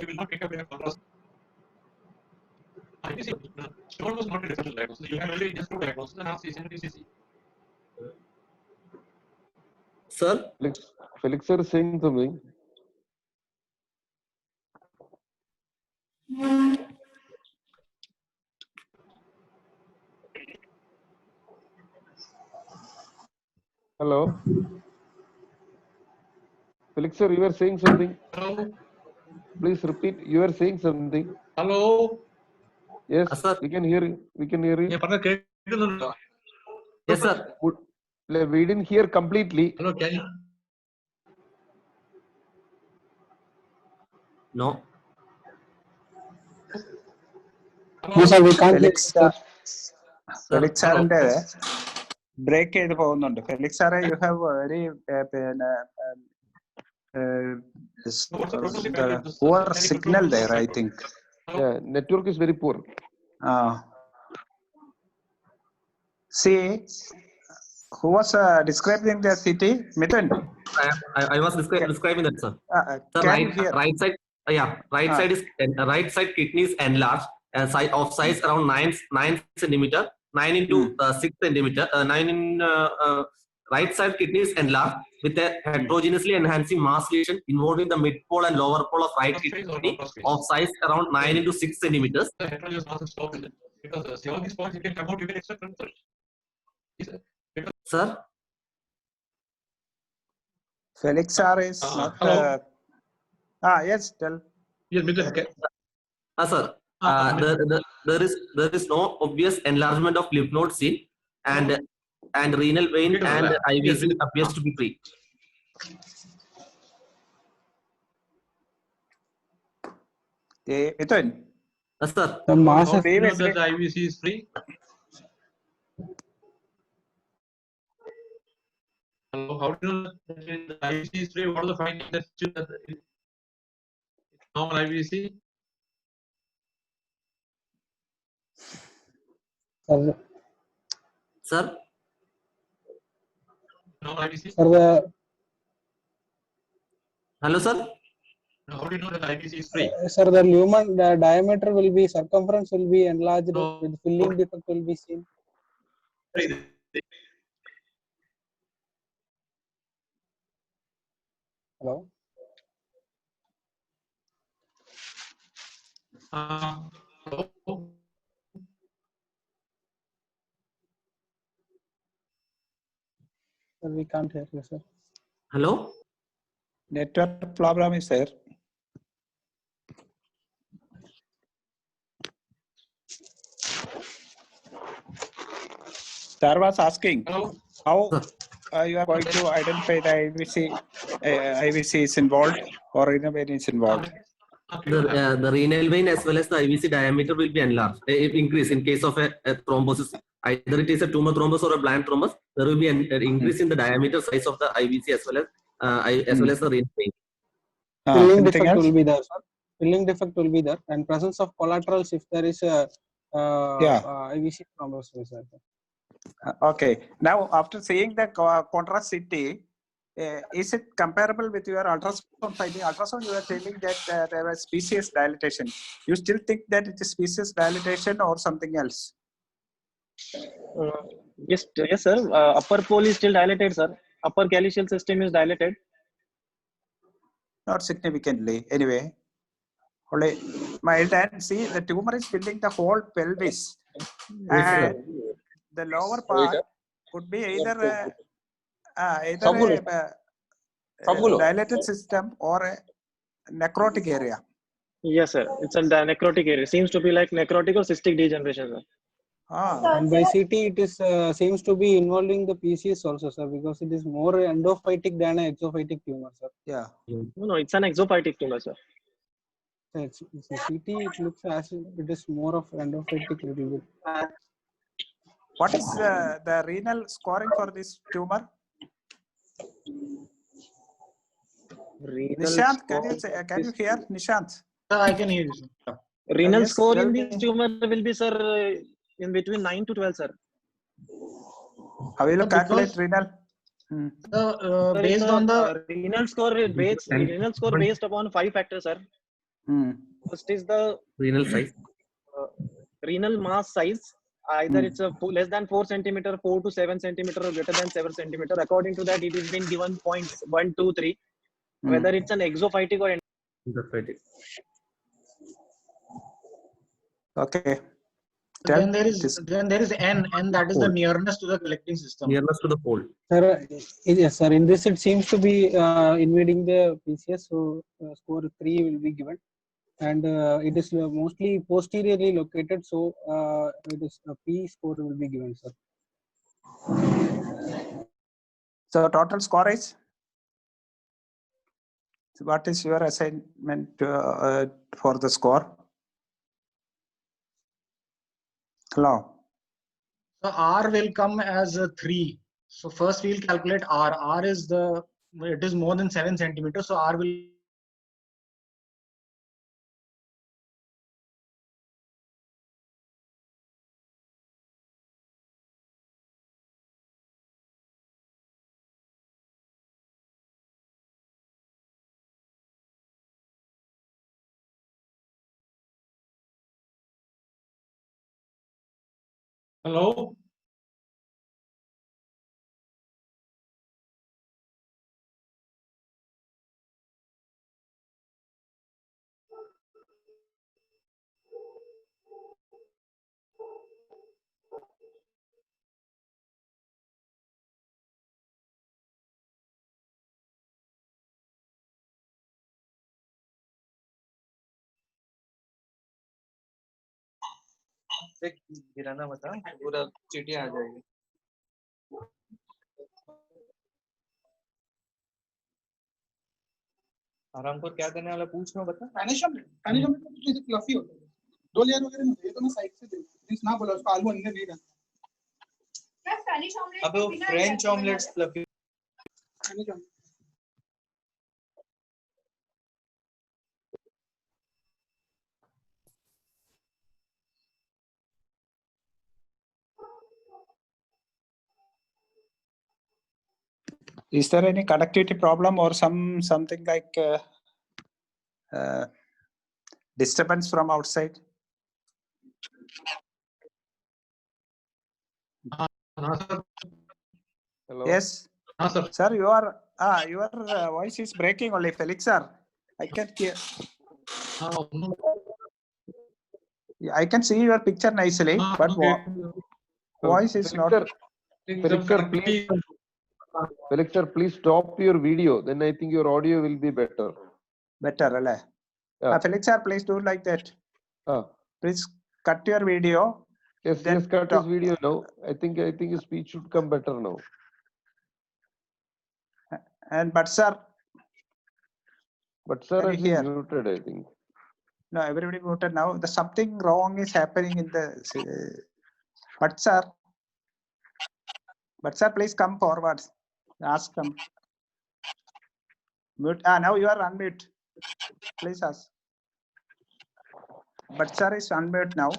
Stone was not a differential diagnosis. You have only just two diagnoses and ask CC and TCC. Sir? Felix sir is saying something. Hello? Felix sir, you are saying something. Hello? Please repeat. You are saying something. Hello? Yes, sir. we can hear you. We can hear you. Yes, sir. We didn't hear completely. Hello, can you? No. No, sir, we can't hear. Felix സാറിന്റെ break ചെയ്ത് പോകുന്നുണ്ട്. Felix സാറെ, you have very പിന്നെ poor signal there, I think. Yeah, network is very poor. See, who was describing the city? Mithun? I was describing that, sir. Sir, right side, right side kidney is enlarged, of size around 9 centimeter, 9 into 6 centimeter, 9 in right side kidney is enlarged with a heterogeneously enhancing mass lesion involving the mid pole and lower pole of right kidney of size around 9 into 6 centimeters. The heterogeneous mass is stopped because all these points you can come out, you can expect from search. Sir? Felix sir is not. Yes, tell. Yes, Mithun. Sir. There is no obvious enlargement of lymph node seen, and renal vein and IVC appears to be free. Mithun? Sir. The mass of that the IVC is free. Hello. how do you know that the IVC is free? What are the findings that it's normal IVC? Sir? Normal IVC? Sir, Hello, sir? How do you know that IVC is free? sir, the lumen, the diameter will be, circumference will be enlarged, So, with filling defect will be seen. Hello? Hello? Sir, we can't hear you, sir. Hello? Network problem is there. Sir was asking how you are going to identify the IVC is involved or renal vein is involved. The renal vein as well as the IVC diameter will be enlarged, increase in case of a thrombosis. Either it is a tumor thrombus or a bland thrombus. There will be an increase in the diameter size of the IVC as well as the renal vein. Filling defect will be there, sir. Filling defect will be there, and presence of collaterals if there is a IVC thrombosis. Okay. Now, after seeing the contrast CT, is it comparable with your ultrasound finding? Ultrasound, you are telling that there was species dilatation. You still think that it is species dilatation or something else? Yes, sir. Upper pole is still dilated, sir. Upper calyceal system is dilated. Not significantly, anyway. Only mild, and see the tumor is filling the whole pelvis, and the lower part could be either a dilated system or a necrotic area. Yes, sir. It's a necrotic area. Seems to be like necrotic or cystic degeneration, sir. And by CT, it is seems to be involving the PCS also, sir, because it is more endophytic than an exophytic tumor, sir. Yeah. No, it's an exophytic tumor, sir. It's CT, it looks as if it is more of endophytic little bit. What is the renal scoring for this tumor? Nishant, can you hear Nishant? I can hear you, sir. Renal Yes, score tell in me. this tumor will be, sir, in between 9 to 12, sir. How will you Because- calculate renal? Sir, Based on the renal score based upon 5 factors, sir. First is the renal size. Renal mass size. Either it's a less than 4 centimeter, 4 to 7 centimeter, or greater than 7 centimeter. According to that, it has been given points 1, 2, 3. Whether it's an exophytic or Endophytic. Okay. then there is N, and that is the Pole. nearness to the collecting system. Nearness to the pole. Sir, yes, sir. In this, it seems to be invading the PCS, so score 3 will be given, and it is mostly posteriorly located, so it is a P score will be given, sir. So total score is? So what is your assignment for the score? Hello. So R will come as a 3. So first we'll calculate R. R is it is more than 7 centimeters. So R will. Hello? गिराना बता पूरा चीटी आ जाएगी आराम को क्या करने वाला पूछ लो बता पैनिशम तो तुझे फ्लफी होता है 2 लेयर वगैरह नहीं है तो मैं साइड से दे प्लीज ना बोला उसको आलू अंदर नहीं रहता क्या स्पेनिश ऑमलेट अब वो French omelettes fluffy Anytime. Is there any connectivity problem or something like disturbance from outside? Hello. Yes, sir. Your voice is breaking only, Felix sir. I can't hear. I can see your picture nicely, but voice is not. Felix sir, please stop your video. Then I think your audio will be better. Better, alle. Felix sir, please do like that. Please cut your video. Yes, then yes, cut talk. his video now. I think his speech should come better now. But sir has been muted, I think. No, everybody muted now. The something wrong is happening in the. But sir, please come forward. Ask him. Mute. Now you are unmute. Please ask. But sir is unmute now.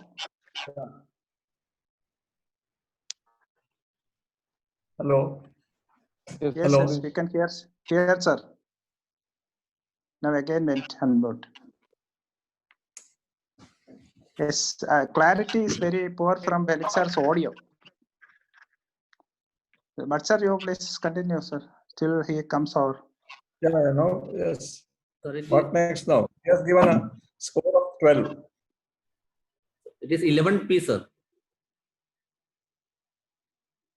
Hello. Yes, hello. yes, we can hear, sir. Now again went unmute. Yes, clarity is very poor from Felix sir's audio. But sir, you please continue, sir, till he comes over. Yeah, no, yes. What next now? He has given a score of 12. It is 11P, sir.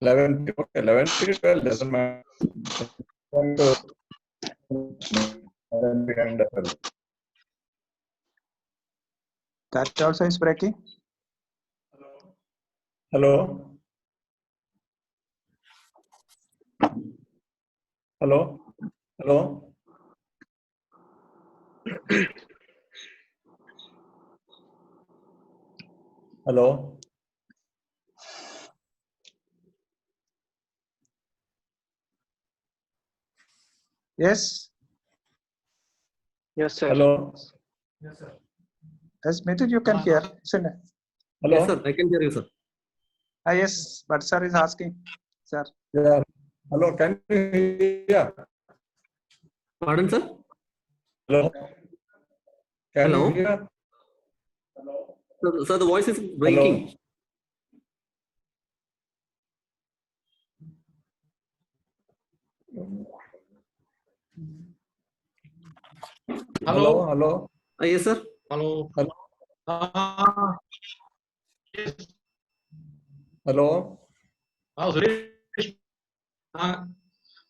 11, okay, 11 to 12 doesn't matter. That also is breaking. Hello. Hello. Hello. Hello. Yes. Yes, sir. Hello. Yes, Mithun, you can hear. Isn't it? Hello. Yes, sir. I can hear you, sir. Yes, but sir is asking, sir. Yeah. Hello. Can you hear? Pardon, sir? Hello. Can Hello? you hear? Sir, the voice is breaking. Hello. Hello. Yes, sir. Hello. Hello. Yes. Hello. Suresh.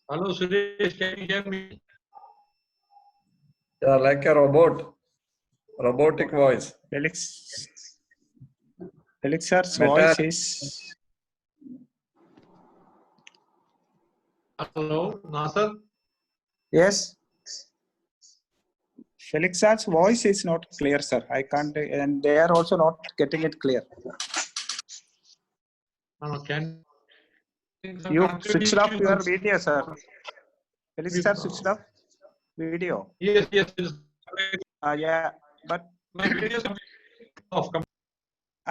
Hello, Suresh. Can you hear me? Yeah, like a robot. Robotic voice. Felix sir's Better. voice is. Hello, Nasser. Yes. Felix sir's voice is not clear, sir. I can't, and they are also not getting it clear. Can You switched off your video, sir. Felix sir switched off video. Yes, yes. Yeah, but My video is off.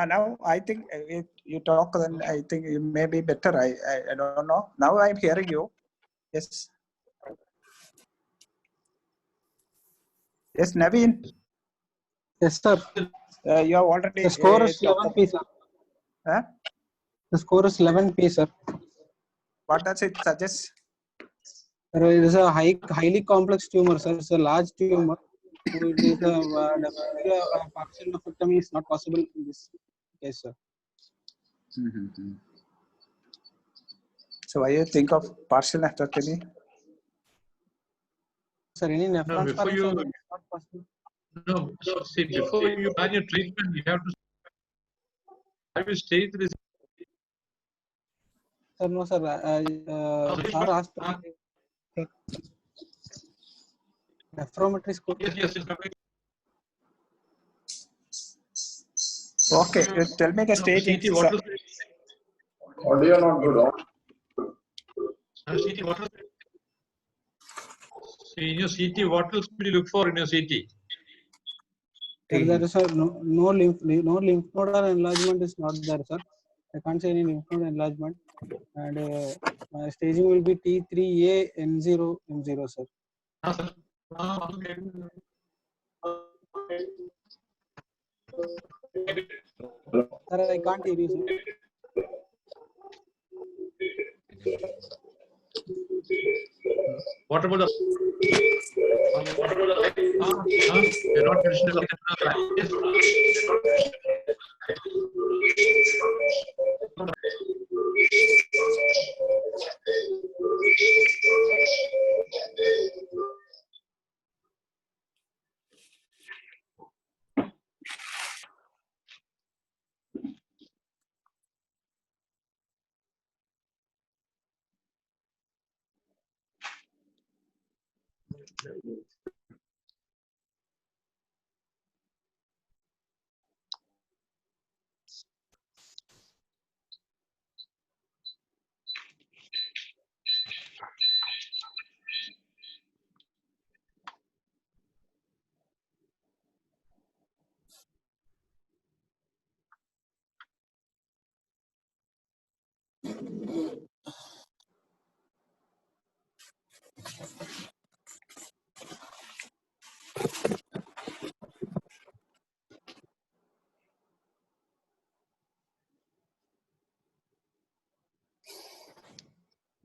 now I think if you talk, then I think it may be better. I don't know. Now I'm hearing you. Yes. Yes, Naveen. Yes, sir. You have already. The score is 11P, sir. Huh? The score is 11P, sir. What does it suggest? Sir, it is a highly complex tumor, sir. It's a large tumor. So it is definitely a partial nephrectomy is not possible in this case, sir. So why you think of partial nephrectomy? Sir, any No, nephron before sparing, you, sir, it's not possible. no, see, before you plan your treatment, you have to stage this. Sir, no, sir. Sir asked nephrometry score. Yes, yes. Okay, you tell me the staging. CT, what is Audio not good. CT, what is So in your CT, what else will you look for in your CT? There is no lymph nodal enlargement is not there, sir. I can't see any lymph node enlargement, and my staging will be T3A N0 M0, sir. Sir, I can't hear you, sir. What about the? You're not mentioning the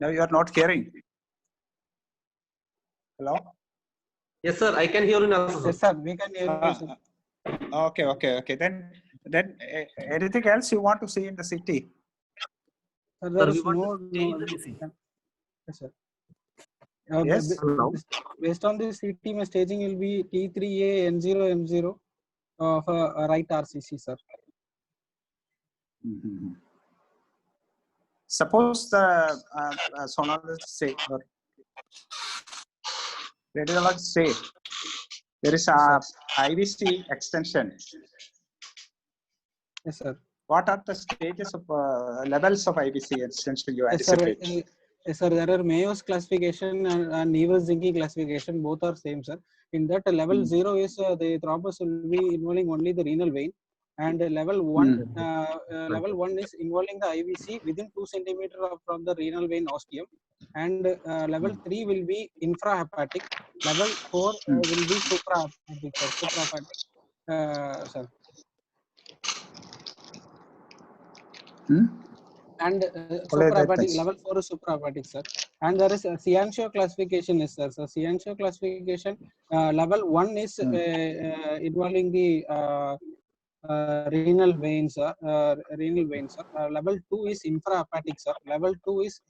Now you are not hearing. Hello? Yes, sir. I can hear you now, sir. Yes, sir. We can hear you, sir. Okay. Then anything else you want to see in the city? Sir, there Sir, is we want no. to change the DC. Yes, sir. Yes. Based on this CT, my staging will be T3A N0 M0 of a right RCC, sir. Suppose the sonologist say or radiologist say there is a IVC extension. Yes, sir. What are the stages of levels of IVC extension you Yes, sir. anticipate? Yes, sir. There are Mayo's classification and Nevers-Zinke classification. Both are same, sir. In that level 0 is the thrombus will be involving only the renal vein, and level 1 level 1 is involving the IVC within 2 centimeter from the renal vein ostium, and level 3 will be infrahepatic. Level 4 will be suprahepatic, sir. Suprahepatic, sir. And suprahepatic, level 4 is suprahepatic, sir. And there is a Ciancio classification is there, sir. Ciancio classification, level 1 is involving the renal veins, sir. Level 2 is infrahepatic, sir. Level 2 is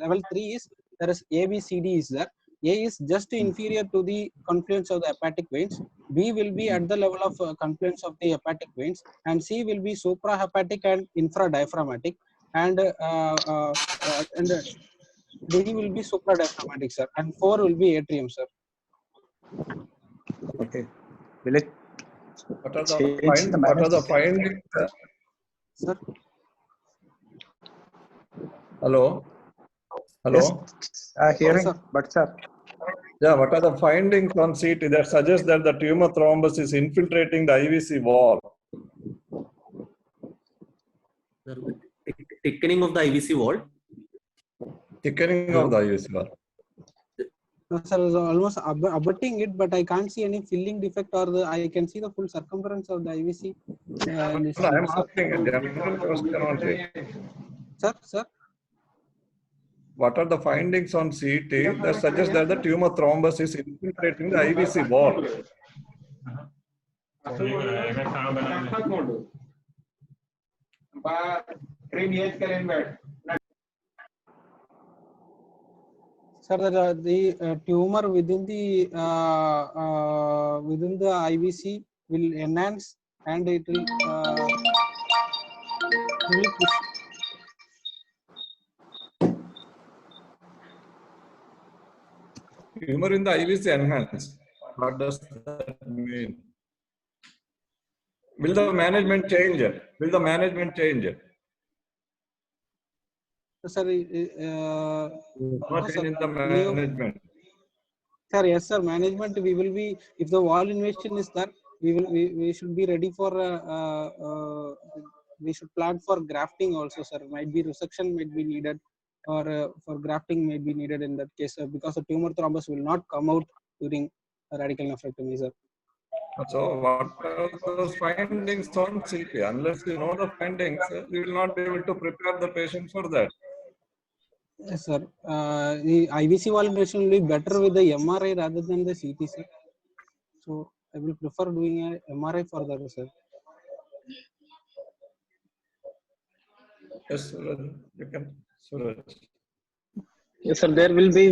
level 3 is there is ABCD is there. A is just inferior to the confluence of the hepatic veins. B will be at the level of confluence of the hepatic veins, and C will be suprahepatic and infradiaphragmatic, and D will be supradiaphragmatic, sir, and 4 will be atrium, sir. Okay. Will it What are change the what are the findings? Sir? Hello? Yes, hearing, yes, but sir. Yeah, what are the findings on CT that suggest that the tumor thrombus is infiltrating the IVC wall? The thickening of the IVC wall. Thickening of the IVC wall. No, sir, is almost abutting it, but I can't see any filling defect, or I can see the full circumference of the IVC. No, I am asking a general question only. Sir? What are the findings on CT that suggest that the tumor thrombus is infiltrating the IVC wall? Sir, the tumor within the IVC will enhance, and it will push. Tumor in the IVC enhanced. What does that mean? Will the management change it? Will the management change it? Sir, No change in the management. Sir, yes, sir. Management, we will be, if the wall invasion is there, we should be ready for, we should plan for grafting also, sir. Might be resection might be needed, or for grafting might be needed in that case, sir, because the tumor thrombus will not come out during a radical nephrectomy, sir. So what are those findings on CT? Unless you know the findings, you will not be able to prepare the patient for that. Yes, sir. The IVC wall invasion will be better with the MRI rather than the CT, sir. So I will prefer doing a MRI for that, sir. Yes, Suraj, you can. Suraj. Yes, sir. There will be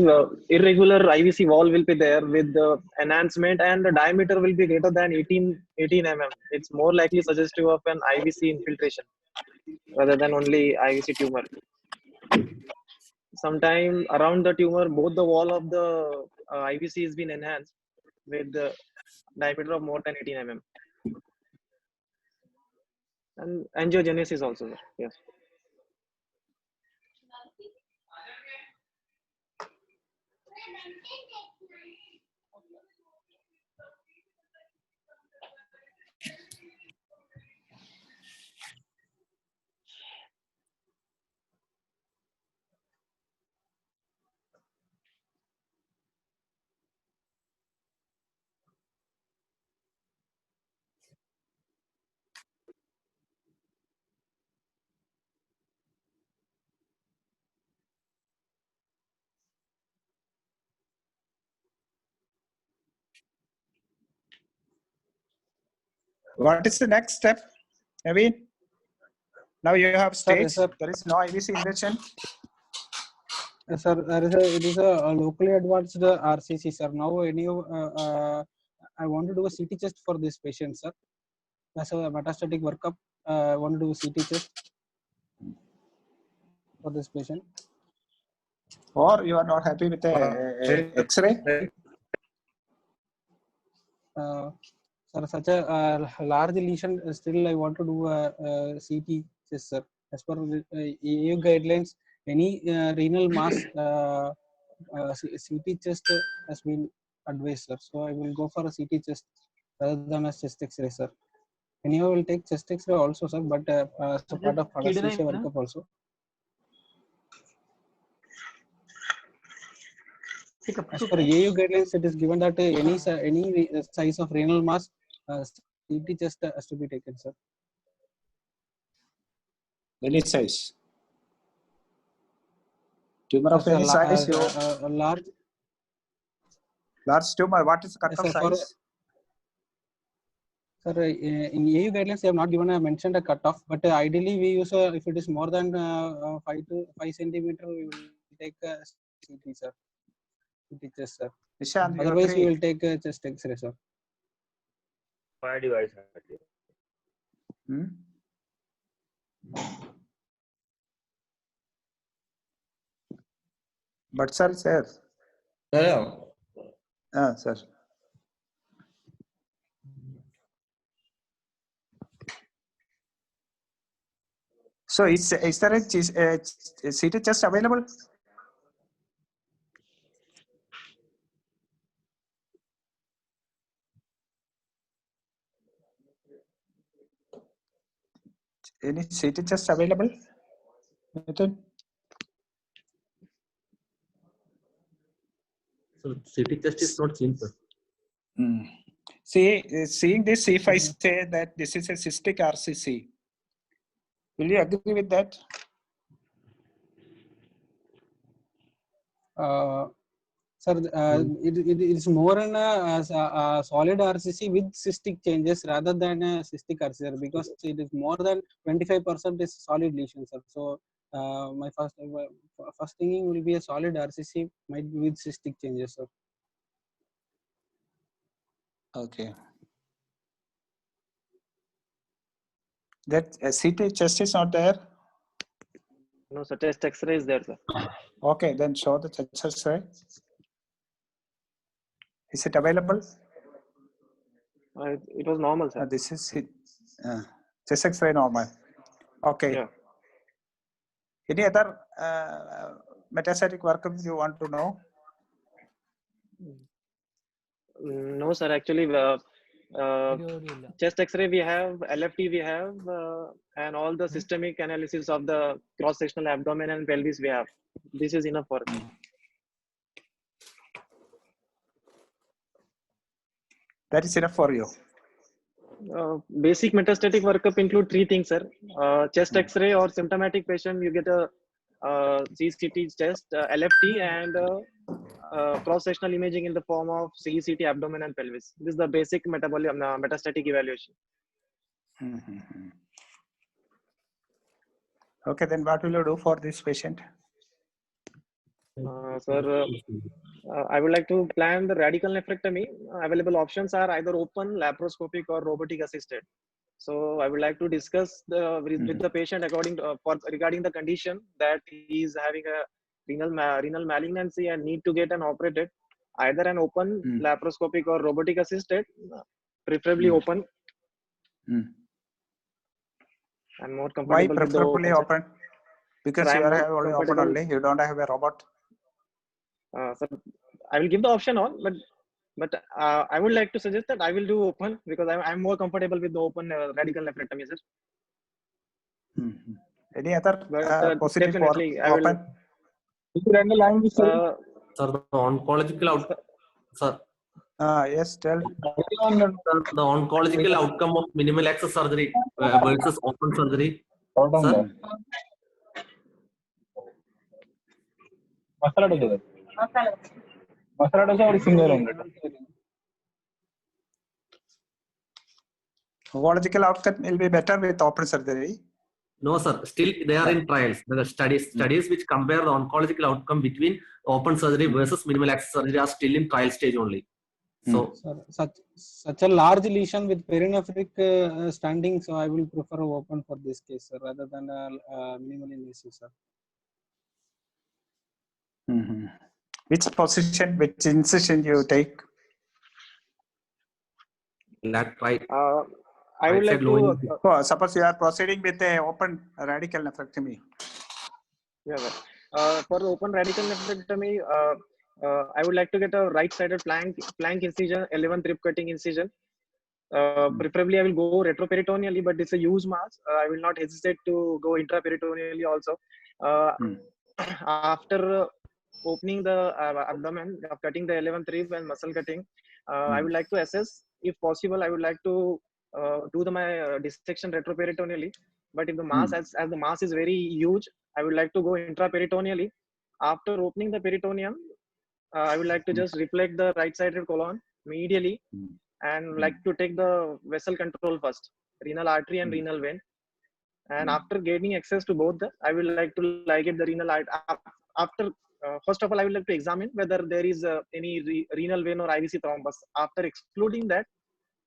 irregular IVC wall will be there with the enhancement, and the diameter will be greater than 18 mm. It's more likely suggestive of an IVC infiltration rather than only IVC tumor. Sometime around the tumor, both the wall of the IVC has been enhanced with the diameter of more than 18 mm. And angiogenesis also, sir. Yes. What is the next step, Naveen? Now you have stage. Sir. There is no IVC injection. Sir, it is a locally advanced RCC, sir. Now, I want to do a CT test for this patient, sir. As a metastatic workup, I want to do a CT test for this patient. Or you are not happy with the X-ray? Sir, such a large lesion, still I want to do a CT test, sir. As per EU guidelines, any renal mass CT test has been advised, sir. So I will go for a CT test rather than a chest X-ray, sir. Anyhow, I will take chest X-ray also, sir, but as a part of anesthesia workup also. As per EU guidelines, it is given that any size of renal mass, CT test has to be taken, sir. Any size? Tumor of any size? A large tumor. What is the cutoff size? Sir, in EU guidelines, they have not given mentioned a cutoff, but ideally we use if it is more than 5 centimeter, we will take a CT, sir. CT test, sir. Nishant, otherwise, we will take a chest X-ray, sir. But sir, Yeah. Sir. So is there a CT test available? Any CT test available? Nathan? So CT test is not simple. See, seeing this, if I say that this is a cystic RCC, will you agree with that? Sir, it is more in a solid RCC with cystic changes rather than a cystic RCC, because it is more than 25% is solid lesion, sir. So my first thinking will be a solid RCC might be with cystic changes, sir. Okay. That CT chest is not there? No, so chest X-ray is there, sir. Okay, then show the chest X-ray. Is it available? It was normal, sir. This is it. Chest X-ray normal. Okay. Yeah. Any other metastatic workup you want to know? No, sir. Actually, chest X-ray we have, LFT we have, and all the systemic analysis of the cross-sectional abdomen and pelvis we have. This is enough for us. That is enough for you. Basic metastatic workup include three things, sir. Chest X-ray or symptomatic patient, you get a CCT chest, LFT, and cross-sectional imaging in the form of CECT abdomen and pelvis. This is the basic metastatic evaluation. Okay, then what will you do for this patient? Sir, I would like to plan the radical nephrectomy. Available options are either open, laparoscopic, or robotic assisted. So I would like to discuss with the patient regarding the condition that he is having a renal malignancy and need to get an operated, either an open, laparoscopic, or robotic assisted, preferably open. I'm more comfortable. Why with the preferably open? Because you are only open only. You don't have a robot. So I will give the option on, but I would like to suggest that I will do open because I'm more comfortable with the open radical nephrectomy. Any other possibility for open? Sir, the oncological outcome. Sir. Yes, tell. The oncological outcome of minimal access surgery versus open surgery. Sir. Oncological outcome will be better with open surgery. No, sir. Still, they are in trials. There are studies which compare the oncological outcome between open surgery versus minimal access surgery are still in trial stage only. So, such a large lesion with perinephric standing, so I will prefer open for this case, sir, rather than minimal invasive, sir. Which position, which incision you take? Right. I would like to. Suppose you are proceeding with a open radical nephrectomy. Yeah, for the open radical nephrectomy, I would like to get a right-sided flank incision, 11th rib cutting incision. Preferably, I will go retroperitoneally, but it's a huge mass. I will not hesitate to go intraperitoneally also. After opening the abdomen, cutting the 11th rib and muscle cutting, I would like to assess, if possible, I would like to do my dissection retroperitoneally. But if the mass, as the mass is very huge, I would like to go intraperitoneally. After opening the peritoneum, I would like to just reflect the right-sided colon medially and like to take the vessel control first, renal artery and renal vein. And after gaining access to both, I would like to ligate the renal artery. After, first of all, I would like to examine whether there is any renal vein or IVC thrombus. After excluding that,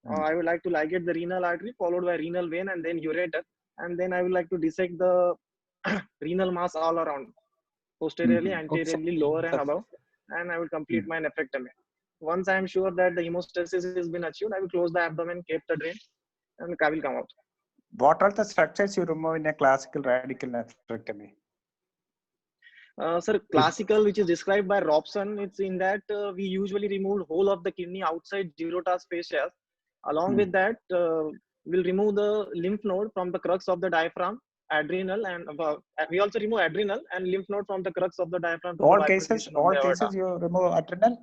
I would like to ligate the renal artery followed by renal vein and then ureter. And then I would like to dissect the renal mass all around, posteriorly, anteriorly, lower and above. And I will complete my nephrectomy. Once I am sure that the hemostasis has been achieved, I will close the abdomen, cape the drain, and I will come out. What are the structures you remove in a classical radical nephrectomy? Sir, classical, which is described by Robson, it's in that we usually remove whole of the kidney outside Girota's fascia. Along with that, we'll remove the lymph node from the crux of the diaphragm, adrenal, and we also remove adrenal and lymph node from the crux of the diaphragm. All cases you remove adrenal?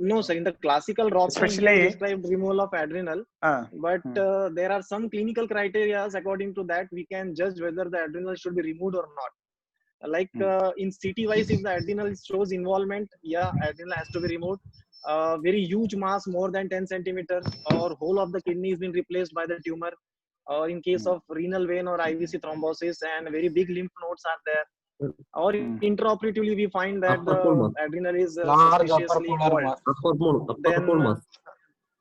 No, sir. In the classical Robson, he has described removal of adrenal, but there are some clinical criteria. According to that, we can judge whether the adrenal should be removed or not. Like in CT wise, if the adrenal shows involvement, yeah, adrenal has to be removed. Very huge mass, more than 10 centimeter, or whole of the kidney has been replaced by the tumor. Or in case of renal vein or IVC thrombosis and very big lymph nodes are there. Or intraoperatively, we find that the adrenal is suspiciously cold.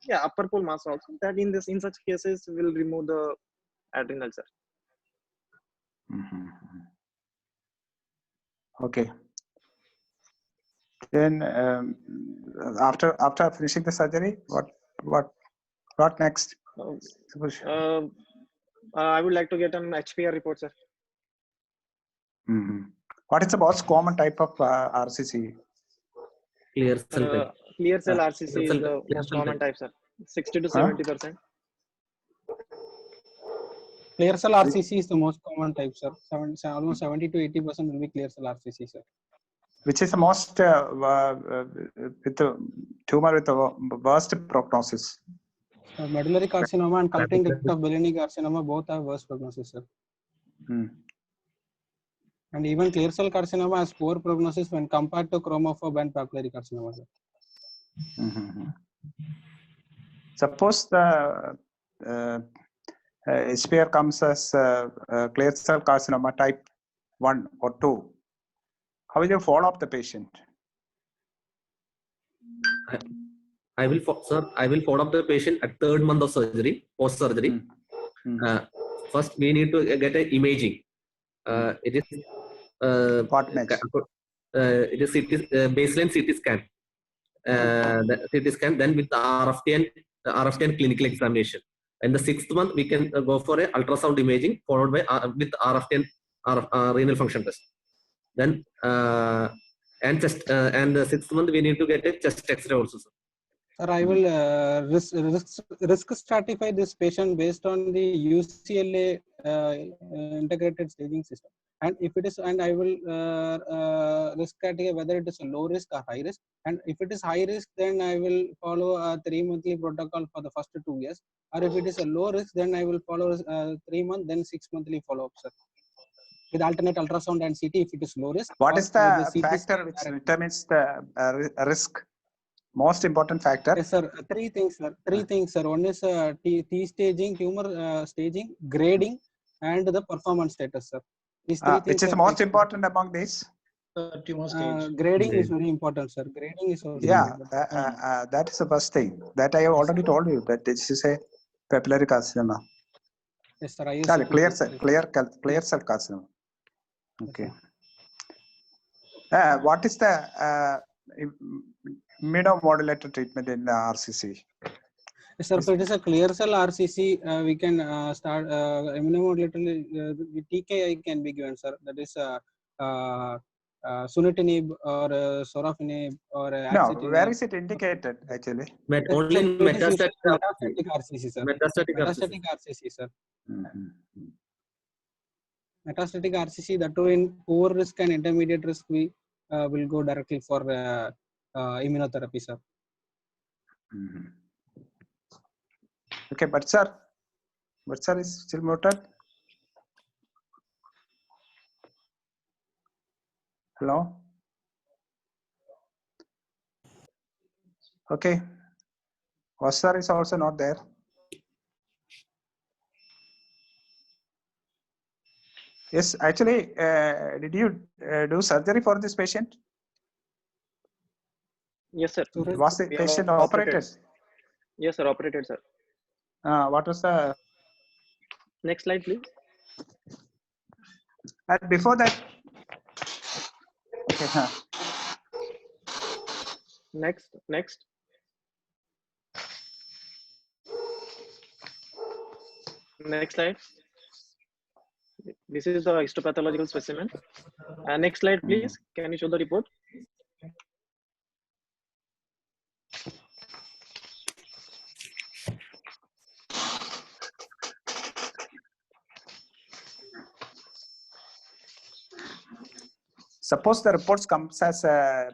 Yeah, upper pole mass also. That in such cases, we'll remove the adrenal, sir. Okay. Then after finishing the surgery, what next? I would like to get an HPR report, sir. What is the most common type of RCC? Clear cell. clear cell Clear RCC cell is the clear most cell common type. type, sir. 60 to Huh? 70%. Clear cell RCC is the most common type, sir. Almost 70 to 80% will be clear cell RCC, sir. Which is the most with the tumor with the worst prognosis? Medullary carcinoma and culpring ductal biliary carcinoma both have worse prognosis, sir. And even clear cell carcinoma has poor prognosis when compared to chromophobe and papillary carcinoma, sir. Suppose the HPR comes as clear cell carcinoma type 1 or 2. How will you follow up the patient? I will follow up the patient at 3rd month of surgery, post surgery. First, we need to get an imaging. It is it is baseline CT scan. The CT scan, then with the RFT clinical examination. In the 6th month, we can go for a ultrasound imaging followed by with RFT renal function test. Then and the 6th month we need to get a chest X-ray also, sir. Sir, I will risk stratify this patient based on the UCLA integrated staging system. And if it is, and I will risk stratify whether it is a low risk or high risk. And if it is high risk, then I will follow a 3-monthly protocol for the first 2 years. Or if it is a low risk, then I will follow 3 month, then 6 monthly follow-up, sir. With alternate ultrasound and CT if it is low risk. What is the factor which determines the risk? Most important factor? Yes, sir. 3 things, sir. 3 things, sir. One is T staging, tumor staging, grading, and the performance status, sir. These 3 things which is the most important among these? Tumor stage. Grading is very important, sir. Grading is also that is the first thing. That I have already told you that this is a papillary carcinoma. Yes, sir. Clear cell carcinoma. Okay. What is the immunomodulator treatment in RCC? Yes, sir. If it is a clear cell RCC, we can start immunomodulator. TKI can be given, sir. That is sunitinib or sorafenib or axitinib. Where is it indicated actually? Only in metastatic RCC, sir. Metastatic RCC, sir. Metastatic RCC, that too in poor risk and intermediate risk, we will go directly for immunotherapy, sir. Okay, but sir is still muted. Hello. Okay. Sir is also not there. Yes, actually, did you do surgery for this patient? Yes, sir. Was the patient operated? Yes, sir. Operated, sir. What was the next slide, please? And before that, okay, Next. Next slide. This is the histopathological specimen. Next slide, please. Can you show the report? Suppose the reports comes as a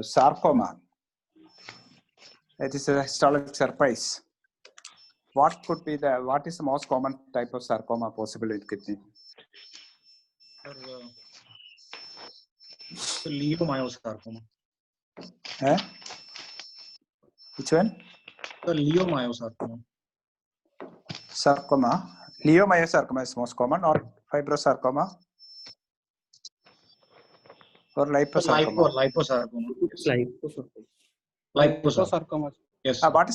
sarcoma. It is a histologic surprise. What is the most common type of sarcoma possible in kidney? Leiomyosarcoma. Which one? The leiomyosarcoma. Sarcoma. Leiomyosarcoma is most common, or fibrosarcoma? Or liposarcoma? Liposarcoma. Yes. What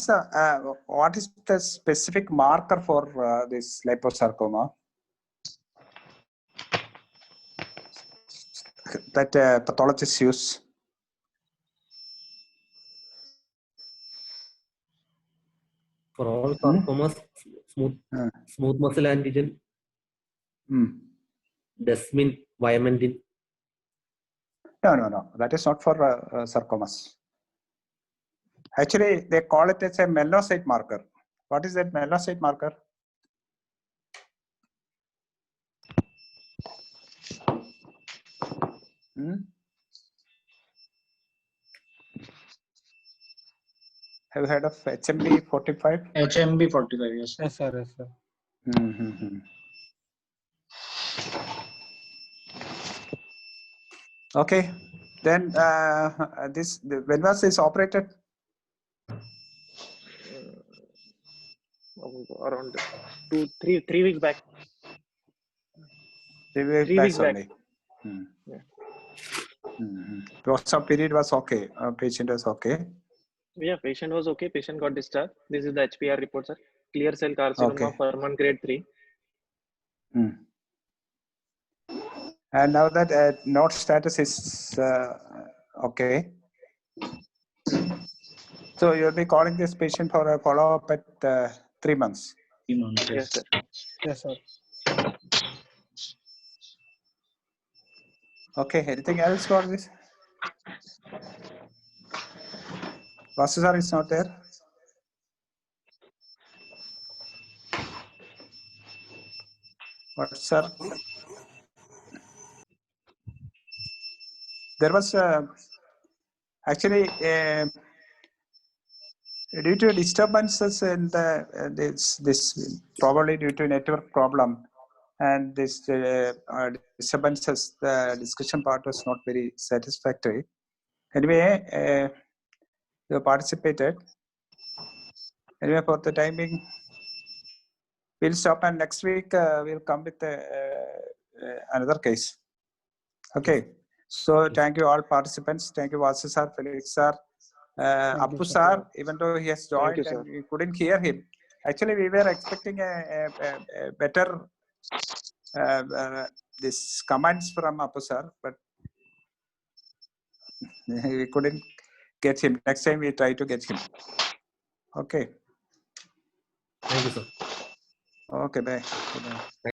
is the specific marker for this liposarcoma that pathologists use? For all sarcomas, smooth muscle antigen, Desmin, Viamentin. No. That is not for sarcomas. Actually, they call it as a melanocyte marker. What is that melanocyte marker? Have you heard of HMB 45? HMB 45, yes. Yes, sir. Yes, sir. Okay, then when was this operated? Around 3 weeks back. 3 weeks back only. Yeah. Some period was okay. Patient was okay. Yeah, patient was okay. Patient got discharged. This is the HPR report, sir. Clear cell carcinoma, Fuhrmann grade 3. And now that node status is okay. So you'll be calling this patient for a follow-up at 3 months. 3 months, Yes, sir. Yes, sir. Okay, anything else for this? Vasu sir is not there. What, sir? There was actually due to disturbances in this probably due to network problem, and this disturbances, the discussion part was not very satisfactory. Anyway, you participated. Anyway, for the time being, we'll stop, and next week we'll come with another case. Okay. So thank you all participants. Thank you Vasu sir, Felix sir, Appu sir. Even though he has joined and we couldn't hear him, actually we were expecting a better this comments from Appu sir, but we couldn't get him. Next time we try to get him. Okay. Thank you, sir. Okay, bye. Bye.